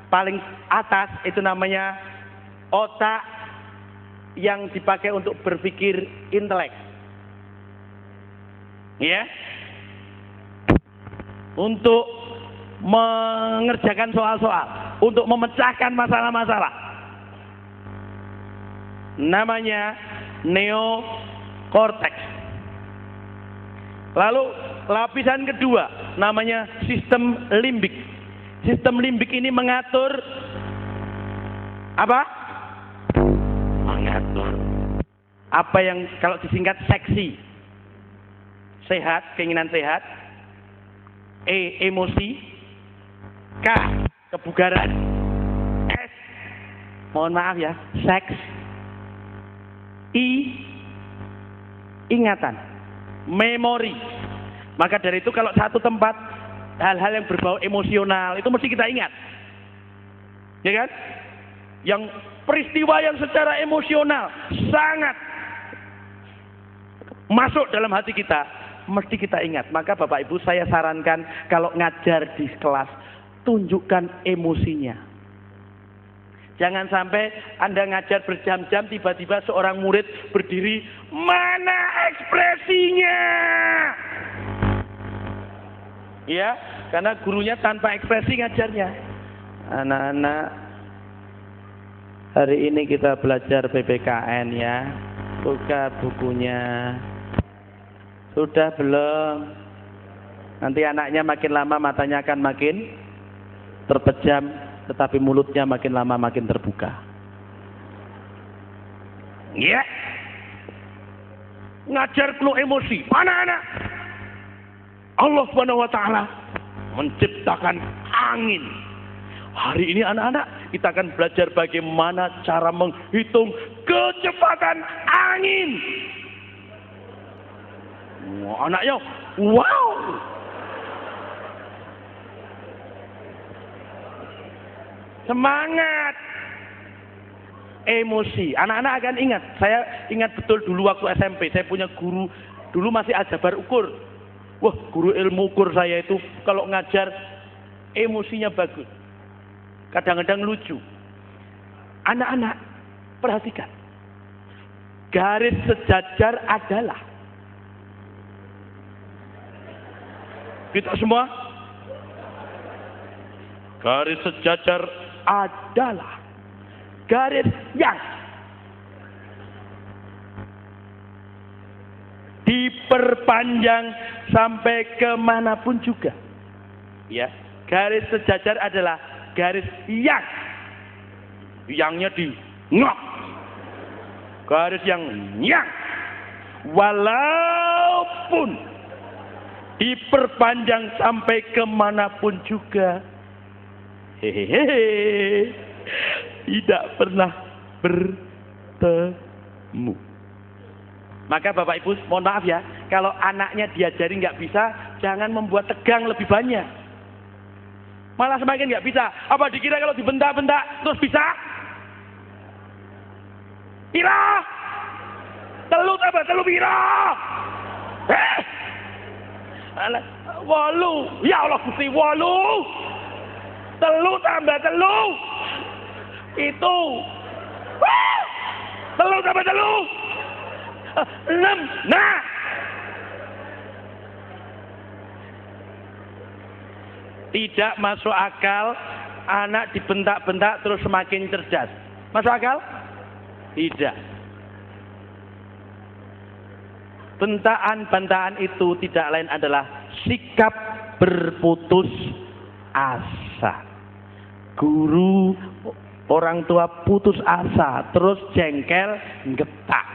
paling atas itu namanya otak yang dipakai untuk berpikir intelek. Ya. Untuk mengerjakan soal-soal, untuk memecahkan masalah-masalah. Namanya neokorteks. Lalu lapisan kedua namanya sistem limbik. Sistem limbik ini mengatur apa? Mengatur apa yang kalau disingkat seksi. Sehat, keinginan sehat. E, emosi. K, kebugaran. S, mohon maaf ya, seks. I, ingatan. Memori. Maka dari itu kalau satu tempat hal-hal yang berbau emosional itu mesti kita ingat. Ya kan? Yang peristiwa yang secara emosional sangat masuk dalam hati kita, mesti kita ingat. Maka Bapak Ibu saya sarankan kalau ngajar di kelas, tunjukkan emosinya. Jangan sampai Anda ngajar berjam-jam, tiba-tiba seorang murid berdiri, mana ekspresinya? Ya, karena gurunya tanpa ekspresi ngajarnya. Anak-anak, hari ini kita belajar PPKN ya. Buka bukunya. Sudah belum? Nanti anaknya makin lama matanya akan makin terpejam, tetapi mulutnya makin lama makin terbuka. Ya, ngajar penuh emosi. Mana anak? Allah Subhanahu wa Ta'ala menciptakan angin. Hari ini anak-anak kita akan belajar bagaimana cara menghitung kecepatan angin. Wah, anaknya, wow. Semangat. Emosi. Anak-anak akan ingat. Saya ingat betul dulu waktu SMP. Saya punya guru. Dulu masih aljabar ukur. Wah, guru ilmu ukur saya itu kalau ngajar emosinya bagus. kadang-kadang lucu. Anak-anak, perhatikan. Garis sejajar adalah. Kita semua. Garis sejajar adalah garis yang diperpanjang sampai kemanapun juga. Ya, garis sejajar adalah garis yangnya di ngok, garis yang walaupun diperpanjang sampai kemanapun juga, hehehe, tidak pernah bertemu. Maka Bapak Ibu, mohon maaf ya, kalau anaknya diajari nggak bisa, jangan membuat tegang lebih banyak. Malah semakin nggak bisa. Apa dikira kalau dibentak-bentak terus bisa? Pira? Telu tambah telu pira? Walu. Ya Allah Gusti, walu. Telu tambah telu. Itu. Telu tambah telu. 6. Nah. Tidak masuk akal anak dibentak-bentak terus semakin cerdas. Masuk akal? Tidak. Bentaan-bentaan itu tidak lain adalah sikap berputus asa. Guru, orang tua putus asa, terus jengkel, getak.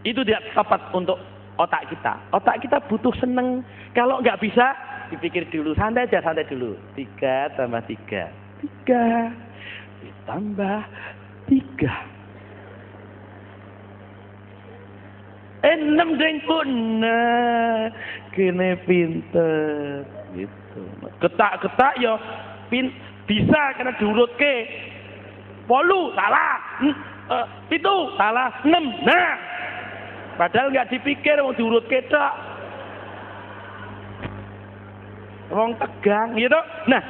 Itu tidak tepat untuk otak kita. Otak kita butuh seneng. Kalau nggak bisa, dipikir dulu, santai aja, santai dulu. 3 tambah 3. 3 ditambah 3. 6 deng pun. Nah, kene pinter. Gitu. Ketak-ketak ya bisa karena diurutke. 8 salah. 7 salah. 6. Nah. Padahal nggak dipikir mau diurut ketok. Wong tegang gitu. Nah,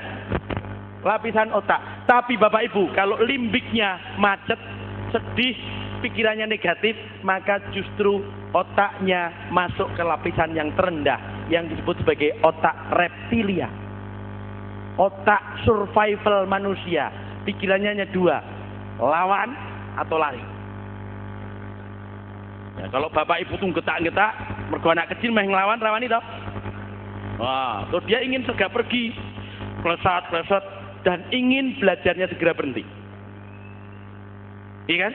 lapisan otak. Tapi Bapak Ibu, kalau limbiknya macet, sedih, pikirannya negatif, maka justru otaknya masuk ke lapisan yang terendah yang disebut sebagai otak reptilia. Otak survival manusia. Pikirannya hanya 2, lawan atau lari. Ya, kalau bapak ibu tuh getak-getak, mergo anak kecil meh nglawan rawani toh. Wah, terus dia ingin segera pergi, klesat, dan ingin belajarnya segera berhenti. Iya kan?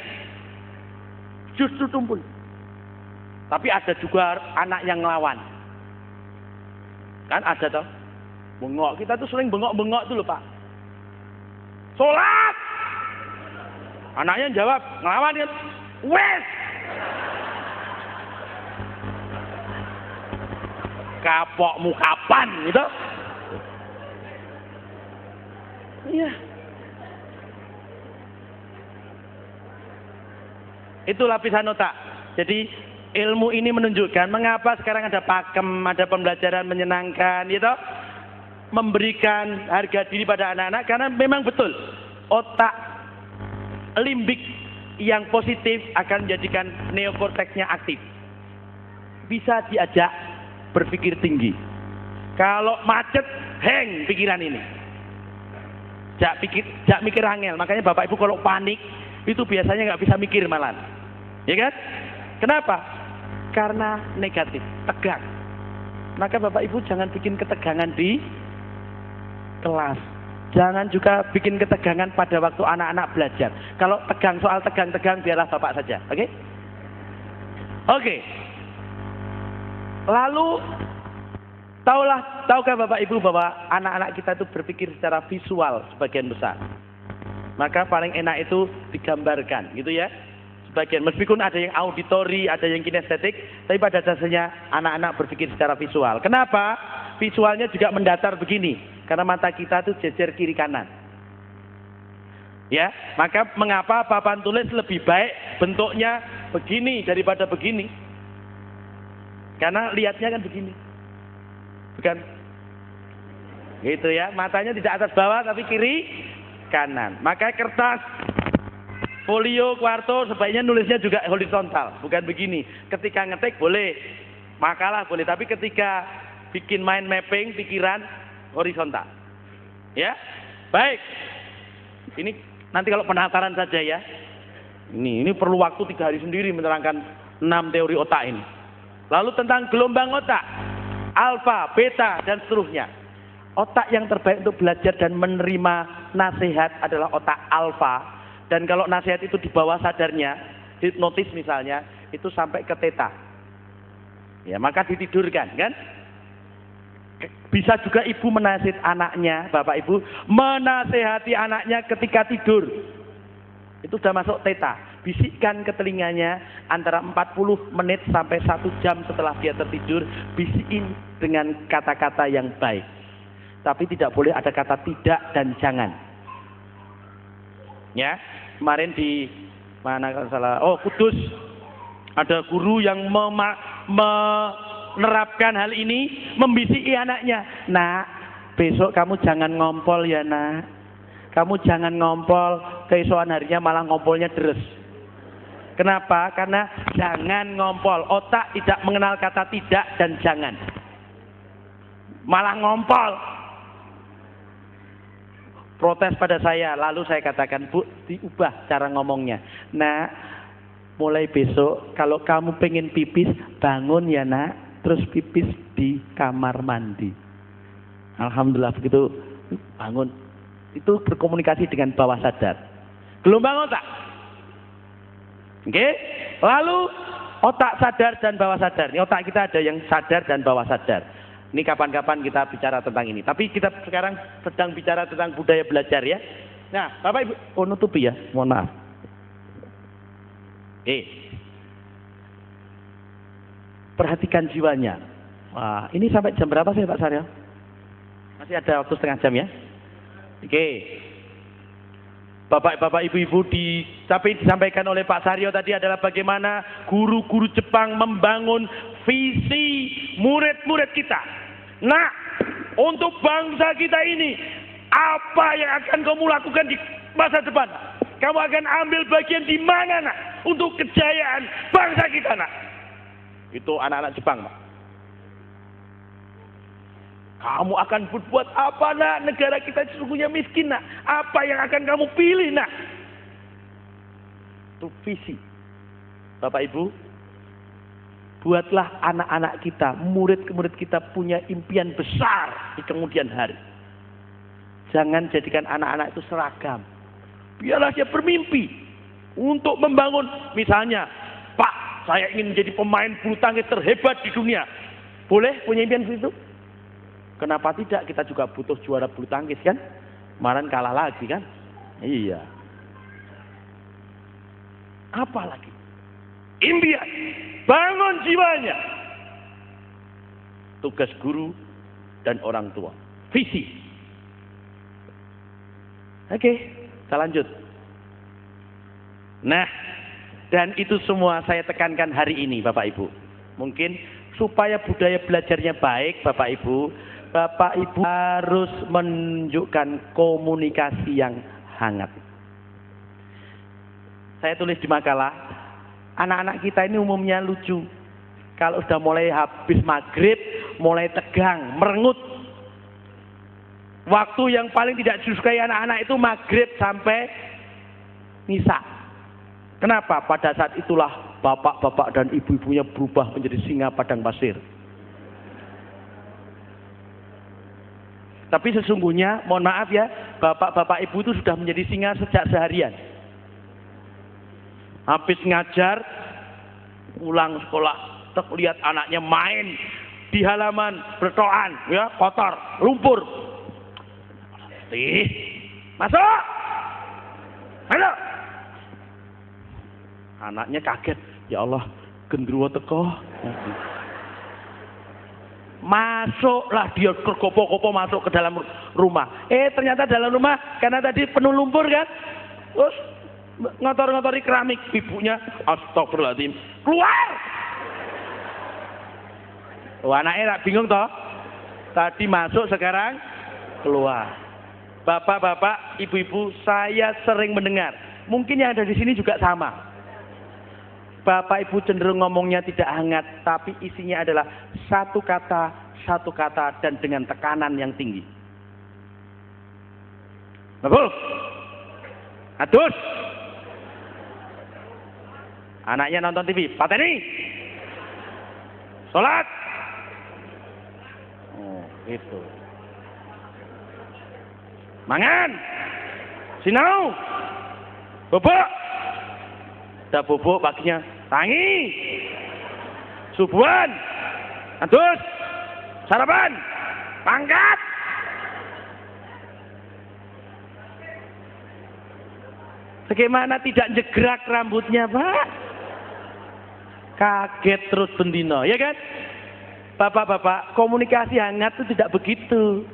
Justru tumpul. Tapi ada juga anak yang ngelawan. Kan ada toh? Bengok, kita tuh sering bengok-bengok tuh loh Pak. Sholat! Anaknya jawab, ngelawan kan? Wes! Kapokmu kapan gitu. Iya. Itu lapisan otak. Jadi ilmu ini menunjukkan mengapa sekarang ada pakem, ada pembelajaran menyenangkan gitu. Memberikan harga diri pada anak-anak karena memang betul otak limbik yang positif akan menjadikan neokorteksnya aktif. Bisa diajak berpikir tinggi. Kalau macet, hang pikiran ini. Jak mikir angel. Makanya Bapak Ibu kalau panik itu biasanya nggak bisa mikir malah. Ya kan? Kenapa? Karena negatif, tegang. Maka Bapak Ibu jangan bikin ketegangan di kelas. Jangan juga bikin ketegangan pada waktu anak-anak belajar. Kalau tegang soal tegang-tegang biarlah Bapak saja. Oke? Oke. Lalu tahukah Bapak Ibu bahwa anak-anak kita itu berpikir secara visual sebagian besar. Maka paling enak itu digambarkan, gitu ya. Sebagian meskipun ada yang auditori, ada yang kinestetik, tapi pada dasarnya anak-anak berpikir secara visual. Kenapa? Visualnya juga mendatar begini, karena mata kita itu jejer kiri kanan. Ya, maka mengapa papan tulis lebih baik bentuknya begini daripada begini? Karena lihatnya kan begini. Bukan? Gitu ya, matanya tidak atas bawah tapi kiri kanan. Maka kertas folio kuarto sebaiknya nulisnya juga horizontal, bukan begini. Ketika ngetik boleh, makalah boleh, tapi ketika bikin mind mapping pikiran horizontal. Ya, baik. Ini nanti kalau penataran saja ya. Ini perlu waktu 3 hari sendiri menerangkan 6 teori otak ini. Lalu tentang gelombang otak, alfa, beta, dan seterusnya. Otak yang terbaik untuk belajar dan menerima nasihat adalah otak alfa. Dan kalau nasihat itu di bawah sadarnya, hipnotis misalnya, itu sampai ke teta. Ya, maka ditidurkan, kan? Bisa juga ibu menasihati anaknya, bapak ibu, menasehati anaknya ketika tidur. Itu sudah masuk teta. Bisikkan ke telinganya antara 40 menit sampai 1 jam setelah dia tertidur. Bisikin dengan kata-kata yang baik. Tapi tidak boleh ada kata tidak dan jangan. Ya, kemarin di mana kalau salah, Kudus, ada guru yang menerapkan hal ini, membisiki anaknya. Nak, besok kamu jangan ngompol ya nak. Kamu jangan ngompol, keesokan harinya malah ngompolnya deres. Kenapa? Karena jangan ngompol. Otak tidak mengenal kata tidak dan jangan. Malah ngompol. Protes pada saya, lalu saya katakan, Bu, diubah cara ngomongnya. Nah, mulai besok kalau kamu pengen pipis, bangun ya nak, terus pipis di kamar mandi. Alhamdulillah begitu bangun. Itu berkomunikasi dengan bawah sadar. Gelombang otak. Oke? Lalu otak sadar dan bawah sadar. Ini otak kita ada yang sadar dan bawah sadar. Ini kapan-kapan kita bicara tentang ini. Tapi kita sekarang sedang bicara tentang budaya belajar ya. Nah, Bapak Ibu, nutupi ya, mohon maaf. Oke. Perhatikan jiwanya. Wah, ini sampai jam berapa sih Pak Saryo? Masih ada waktu setengah jam ya? Oke. Bapak-bapak, ibu-ibu, tapi disampaikan oleh Pak Saryo tadi adalah bagaimana guru-guru Jepang membangun visi murid-murid kita. Nah, untuk bangsa kita ini, apa yang akan kamu lakukan di masa depan? Kamu akan ambil bagian di mana, nak? Untuk kejayaan bangsa kita, nak? Itu anak-anak Jepang, Pak. Kamu akan berbuat apa, nak? Negara kita sesungguhnya miskin, nak. Apa yang akan kamu pilih, nak? Itu visi. Bapak Ibu, buatlah anak-anak kita, murid-murid kita punya impian besar di kemudian hari. Jangan jadikan anak-anak itu seragam. Biarlah dia bermimpi untuk membangun, misalnya, Pak, saya ingin menjadi pemain bulu tangkis terhebat di dunia. Boleh punya impian seperti itu? Kenapa tidak? Kita juga butuh juara bulu tangkis kan? Kemarin kalah lagi kan? Iya. Apa lagi? Impian. Bangun jiwanya. Tugas guru dan orang tua. Visi. Oke, kita lanjut. Nah, dan itu semua saya tekankan hari ini Bapak Ibu. Mungkin supaya budaya belajarnya baik Bapak Ibu, Bapak Ibu harus menunjukkan komunikasi yang hangat. Saya tulis di makalah, anak-anak kita ini umumnya lucu. Kalau sudah mulai habis maghrib, mulai tegang, merengut. Waktu yang paling tidak disukai anak-anak itu maghrib sampai misa. Kenapa? Pada saat itulah bapak-bapak dan ibu-ibunya berubah menjadi singa padang pasir. Tapi sesungguhnya, mohon maaf ya, bapak-bapak ibu itu sudah menjadi singa sejak seharian. Habis ngajar, pulang sekolah, lihat anaknya main di halaman bertoan, ya, kotor, lumpur. Masuk! Masuk! Anaknya kaget, ya Allah, gendruwo teko. Masuklah dia tergopo-gopo masuk ke dalam rumah. Ternyata dalam rumah karena tadi penuh lumpur kan. Terus ngotor-ngotori keramik. Ibunya, astagfirullahaladzim, keluar. Anaknya tak bingung toh. Tadi masuk sekarang keluar. Bapak-bapak, ibu-ibu, saya sering mendengar. Mungkin yang ada di sini juga sama. Bapak ibu cenderung ngomongnya tidak hangat, tapi isinya adalah satu kata, dan dengan tekanan yang tinggi. Betul? Atus. Anaknya nonton TV, pateni. Sholat. Oh, gitu. Mangan. Sinau. Bobok. Udah bobok paginya. Tangi. Subuhan. Atus. Sarapan. Pangkat. Bagaimana tidak jegrak rambutnya, Pak? Kaget terus bendino, ya kan? Bapak-bapak, komunikasi hangat itu tidak begitu.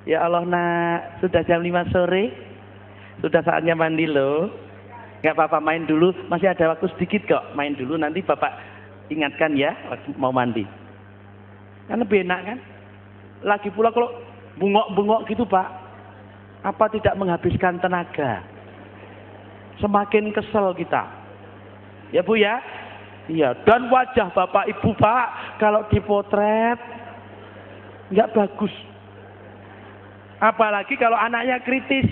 Ya Allah nak, sudah jam 5 sore, sudah saatnya mandi loh. Gak apa-apa, main dulu, masih ada waktu sedikit kok. Main dulu, nanti bapak ingatkan ya waktu mau mandi. Kan lebih enak kan? Lagi pula kalau bengok-bengok gitu Pak, apa tidak menghabiskan tenaga? Semakin kesel kita. Ya Bu ya? Iya, dan wajah Bapak Ibu Pak, kalau dipotret nggak bagus. Apalagi kalau anaknya kritis.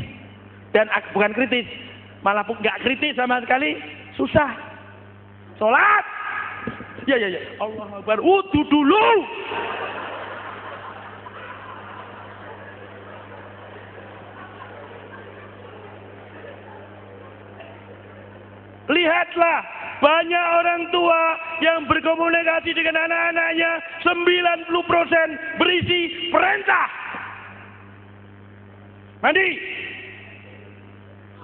Dan bukan kritis, malah nggak kritis sama sekali, susah. Sholat. Ya. Allah Akbar, wudu dulu. Lihatlah, banyak orang tua yang berkomunikasi dengan anak-anaknya 90% berisi perintah. Mandi.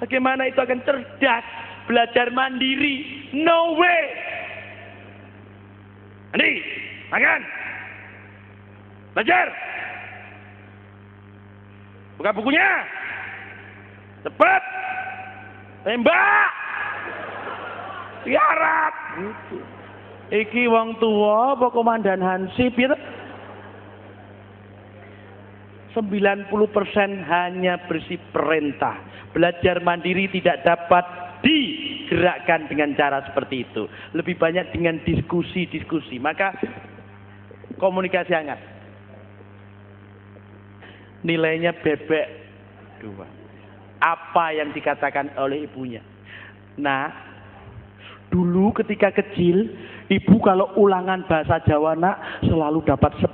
Bagaimana itu akan cerdas, belajar mandiri? No way. Mandi, makan, belajar, buka bukunya, cepat, tembak. Tiarap gitu. Iki wong tua apa komandan Hansip ya? 90% hanya berisi perintah. Belajar mandiri tidak dapat digerakkan dengan cara seperti itu. Lebih banyak dengan diskusi. Maka komunikasi hangat. Nilainya bebek 2. Apa yang dikatakan oleh ibunya? Nah, dulu ketika kecil, ibu kalau ulangan bahasa Jawa nak selalu dapat 10.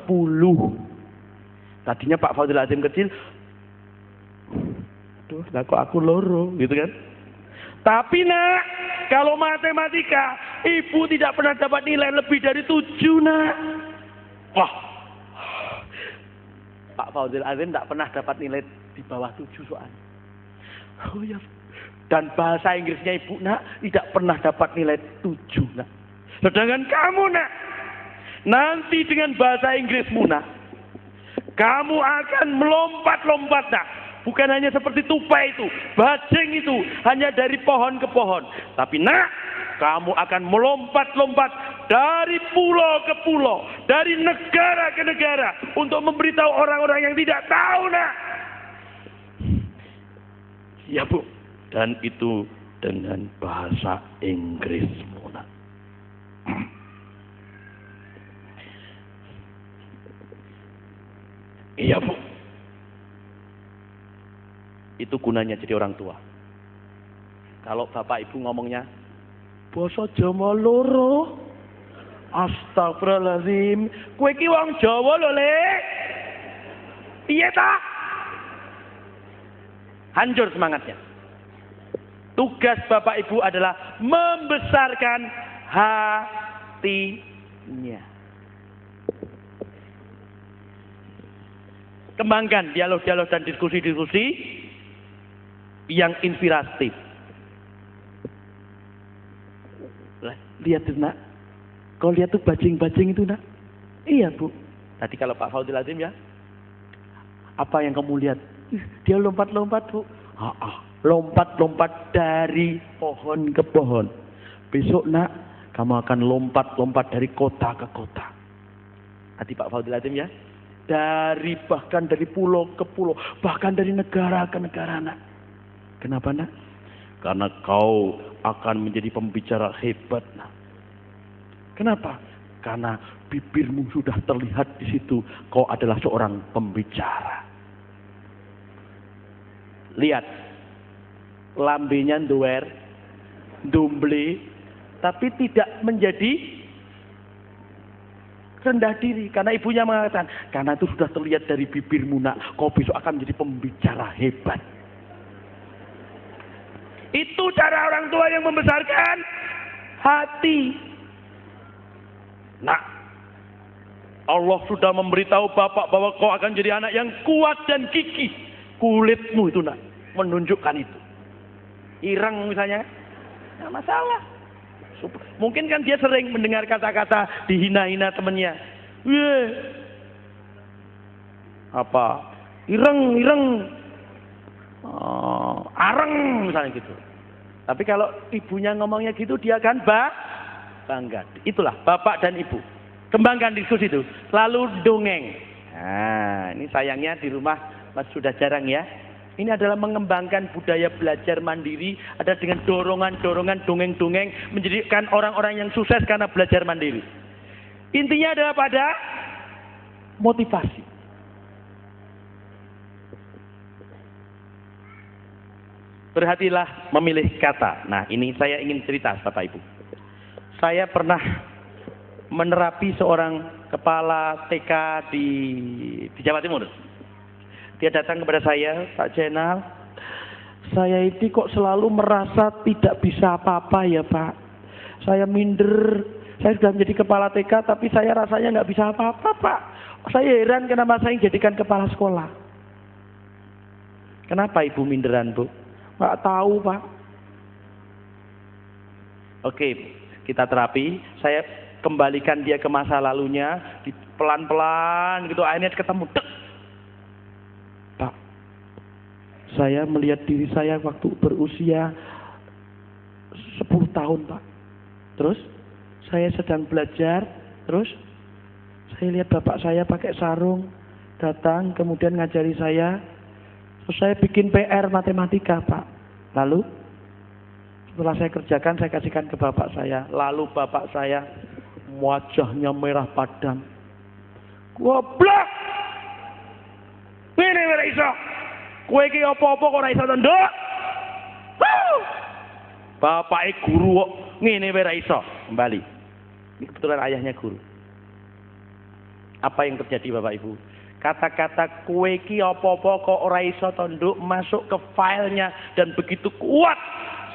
Tadinya Pak Faudil Azim kecil, aduh, lah kok aku loro, gitu kan? Tapi nak, kalau matematika, ibu tidak pernah dapat nilai lebih dari 7 nak. Wah, Pak Faudil Azim tidak pernah dapat nilai di bawah 7 soalnya. Oh ya. Dan bahasa Inggrisnya ibu nak tidak pernah dapat nilai 7 nak. Sedangkan kamu nak, nanti dengan bahasa Inggrismu nak, kamu akan melompat-lompat nak. Bukan hanya seperti tupai itu, bajing itu, hanya dari pohon ke pohon. Tapi nak, kamu akan melompat-lompat dari pulau ke pulau, dari negara ke negara, untuk memberitahu orang-orang yang tidak tahu nak. Ya Bu. Dan itu dengan bahasa Inggris, Mona. Iya Bu. Itu gunanya jadi orang tua. Kalau bapak ibu ngomongnya, basa Jawa loro. Astagfirullahaladzim. Kowe iki wong Jawa lho, Lek. Piye ta? Hancur semangatnya. Tugas Bapak Ibu adalah membesarkan hatinya. Kembangkan dialog-dialog dan diskusi-diskusi yang inspiratif. Lihat tuh nak, kau lihat tuh bajing-bajing itu nak. Iya Bu. Tadi kalau Pak Faudil Azim ya, apa yang kamu lihat? Dia lompat-lompat Bu. Lompat-lompat dari pohon ke pohon. Besok nak, kamu akan lompat-lompat dari kota ke kota. Hati Pak Faudil Azim ya. Bahkan dari pulau ke pulau, bahkan dari negara ke negara, nak. Kenapa, nak? Karena kau akan menjadi pembicara hebat, nak. Kenapa? Karena bibirmu sudah terlihat di situ, kau adalah seorang pembicara. Lihat, lambenya nduwer, dumble, tapi tidak menjadi rendah diri, karena ibunya mengatakan, karena itu sudah terlihat dari bibirmu, nak, kau besok akan menjadi pembicara hebat. Itu cara orang tua yang membesarkan hati. Nak, Allah sudah memberitahu bapak bahwa kau akan jadi anak yang kuat dan gigih. Kulitmu itu, nak, menunjukkan itu. Ireng misalnya, nggak masalah. Mungkin kan dia sering mendengar kata-kata dihina-hina temennya. Weh, apa? Ireng, areng misalnya gitu. Tapi kalau ibunya ngomongnya gitu, dia kan bangga. Itulah bapak dan ibu. Kembangkan diskusi itu. Lalu dongeng. Nah, ini sayangnya di rumah sudah jarang ya. Ini adalah mengembangkan budaya belajar mandiri, ada dengan dorongan-dorongan, dongeng-dongeng, menjadikan orang-orang yang sukses karena belajar mandiri. Intinya adalah pada motivasi. Berhatilah memilih kata. Nah, ini saya ingin cerita, Bapak Ibu. Saya pernah menerapi seorang kepala TK di Jawa Timur. Dia datang kepada saya, Pak Jenal, saya ini kok selalu merasa tidak bisa apa-apa ya Pak. Saya minder, saya sudah menjadi kepala TK tapi saya rasanya nggak bisa apa-apa Pak. Saya heran kenapa saya jadikan kepala sekolah. Kenapa Ibu minderan Bu? Nggak tahu Pak. Oke, kita terapi, saya kembalikan dia ke masa lalunya, pelan-pelan gitu, akhirnya ketemu, dek. Pak, saya melihat diri saya waktu berusia 10 tahun Pak. Terus saya sedang belajar, terus saya lihat bapak saya pakai sarung, datang kemudian ngajari saya. Terus saya bikin PR matematika Pak. Lalu setelah saya kerjakan, saya kasihkan ke bapak saya. Lalu bapak saya wajahnya merah padam. Goblok! Ini ora iso. Kowe iki apa-apa kok ora iso to, Nduk? Bapake guru kok ngene wae ora iso. Kembali. Ini kebetulan ayahnya guru. Apa yang terjadi Bapak Ibu? Kata-kata kowe iki apa-apa kok ora iso to, Nduk, masuk ke filenya dan begitu kuat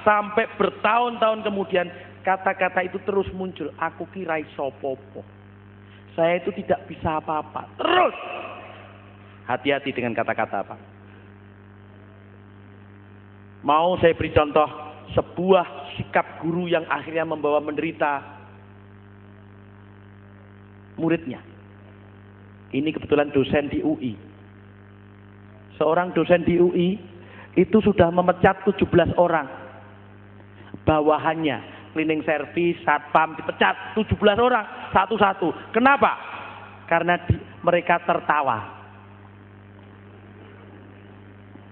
sampai bertahun-tahun kemudian kata-kata itu terus muncul. Aku kira iso apa-apa. Saya itu tidak bisa apa-apa. Terus hati-hati dengan kata-kata Pak. Mau saya beri contoh sebuah sikap guru yang akhirnya membawa menderita muridnya. Ini kebetulan dosen di UI. Seorang dosen di UI itu sudah memecat 17 orang. Bawahannya, cleaning service, satpam dipecat 17 orang satu-satu. Kenapa? Karena mereka tertawa.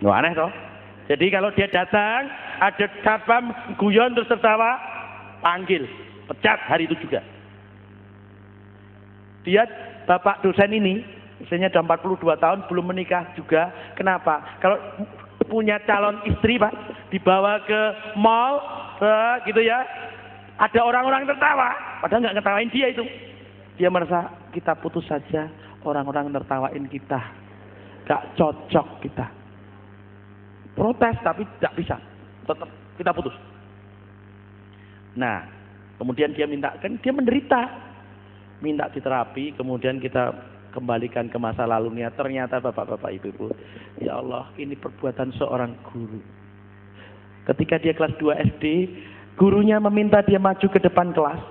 Loh, aneh toh? Jadi kalau dia datang, ada satpam guyon terus tertawa, panggil, pecat hari itu juga. Dia bapak dosen ini, usianya sudah 42 tahun, belum menikah juga. Kenapa? Kalau punya calon istri Pak, dibawa ke mall, gitu ya, ada orang-orang tertawa, padahal nggak ngetawain dia itu. Dia merasa kita putus saja, orang-orang tertawain kita, nggak cocok kita. Protes tapi tidak bisa, tetap kita putus. Nah, kemudian dia minta, kan dia menderita, minta diterapi, kemudian kita kembalikan ke masa lalunya. Ternyata bapak-bapak ibu-ibu, ya Allah, ini perbuatan seorang guru. Ketika dia kelas 2 SD, gurunya meminta dia maju ke depan kelas,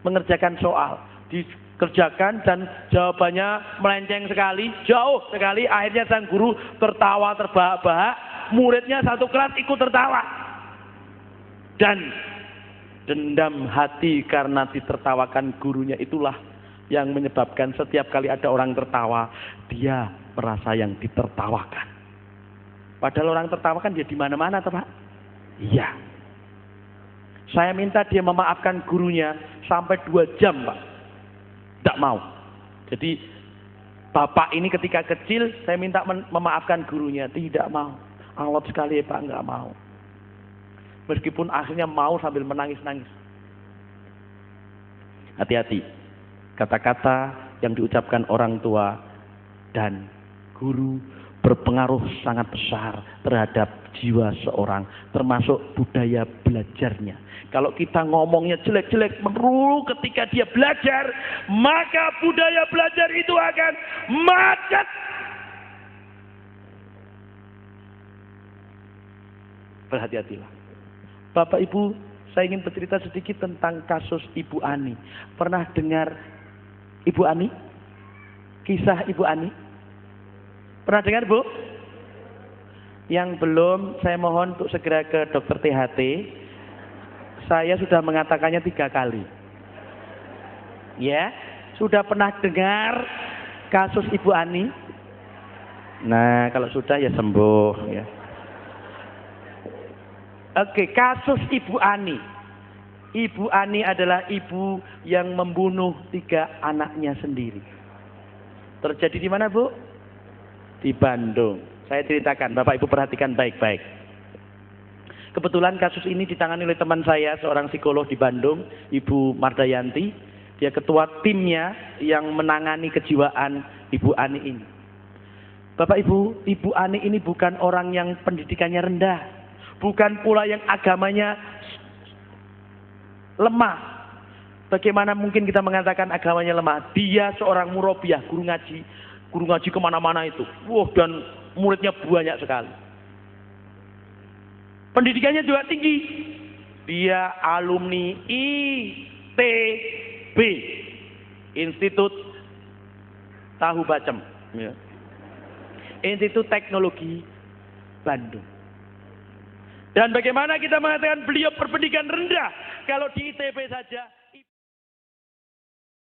mengerjakan soal, dikerjakan dan jawabannya melenceng sekali, jauh sekali. Akhirnya sang guru tertawa terbahak-bahak. Muridnya satu kelas ikut tertawa. Dan dendam hati karena ditertawakan gurunya itulah yang menyebabkan setiap kali ada orang tertawa, dia merasa yang ditertawakan. Padahal orang tertawa kan dia di mana-mana, Pak. Iya. Saya minta dia memaafkan gurunya sampai 2 jam, Pak. Tidak mau. Jadi bapak ini ketika kecil saya minta memaafkan gurunya, tidak mau. Alot sekali ya Pak, nggak mau. Meskipun akhirnya mau sambil menangis-nangis. Hati-hati. Kata-kata yang diucapkan orang tua dan guru berpengaruh sangat besar terhadap jiwa seorang, termasuk budaya belajarnya. Kalau kita ngomongnya jelek-jelek melulu ketika dia belajar, maka budaya belajar itu akan macet. Berhati-hatilah. Bapak Ibu, saya ingin bercerita sedikit tentang kasus Ibu Ani. Pernah dengar Ibu Ani? Kisah Ibu Ani? Pernah dengar, Bu? Yang belum, saya mohon untuk segera ke dokter THT. Saya sudah mengatakannya 3 kali. Ya, sudah pernah dengar kasus Ibu Ani? Nah, kalau sudah ya sembuh ya. Oke, kasus Ibu Ani. Ibu Ani adalah ibu yang membunuh 3 anaknya sendiri. Terjadi di mana, Bu? Di Bandung. Saya ceritakan, Bapak Ibu perhatikan baik-baik. Kebetulan kasus ini ditangani oleh teman saya, seorang psikolog di Bandung, Ibu Mardayanti. Dia ketua timnya yang menangani kejiwaan Ibu Ani ini. Bapak Ibu, Ibu Ani ini bukan orang yang pendidikannya rendah. Bukan pula yang agamanya lemah. Bagaimana mungkin kita mengatakan agamanya lemah? Dia seorang murabiah, guru ngaji kemana-mana itu. Wah, dan muridnya banyak sekali. Pendidikannya juga tinggi. Dia alumni ITB, Institut Tahu Bacem, ya. Institut Teknologi Bandung. Dan bagaimana kita mengatakan beliau berpendidikan rendah kalau di ITB saja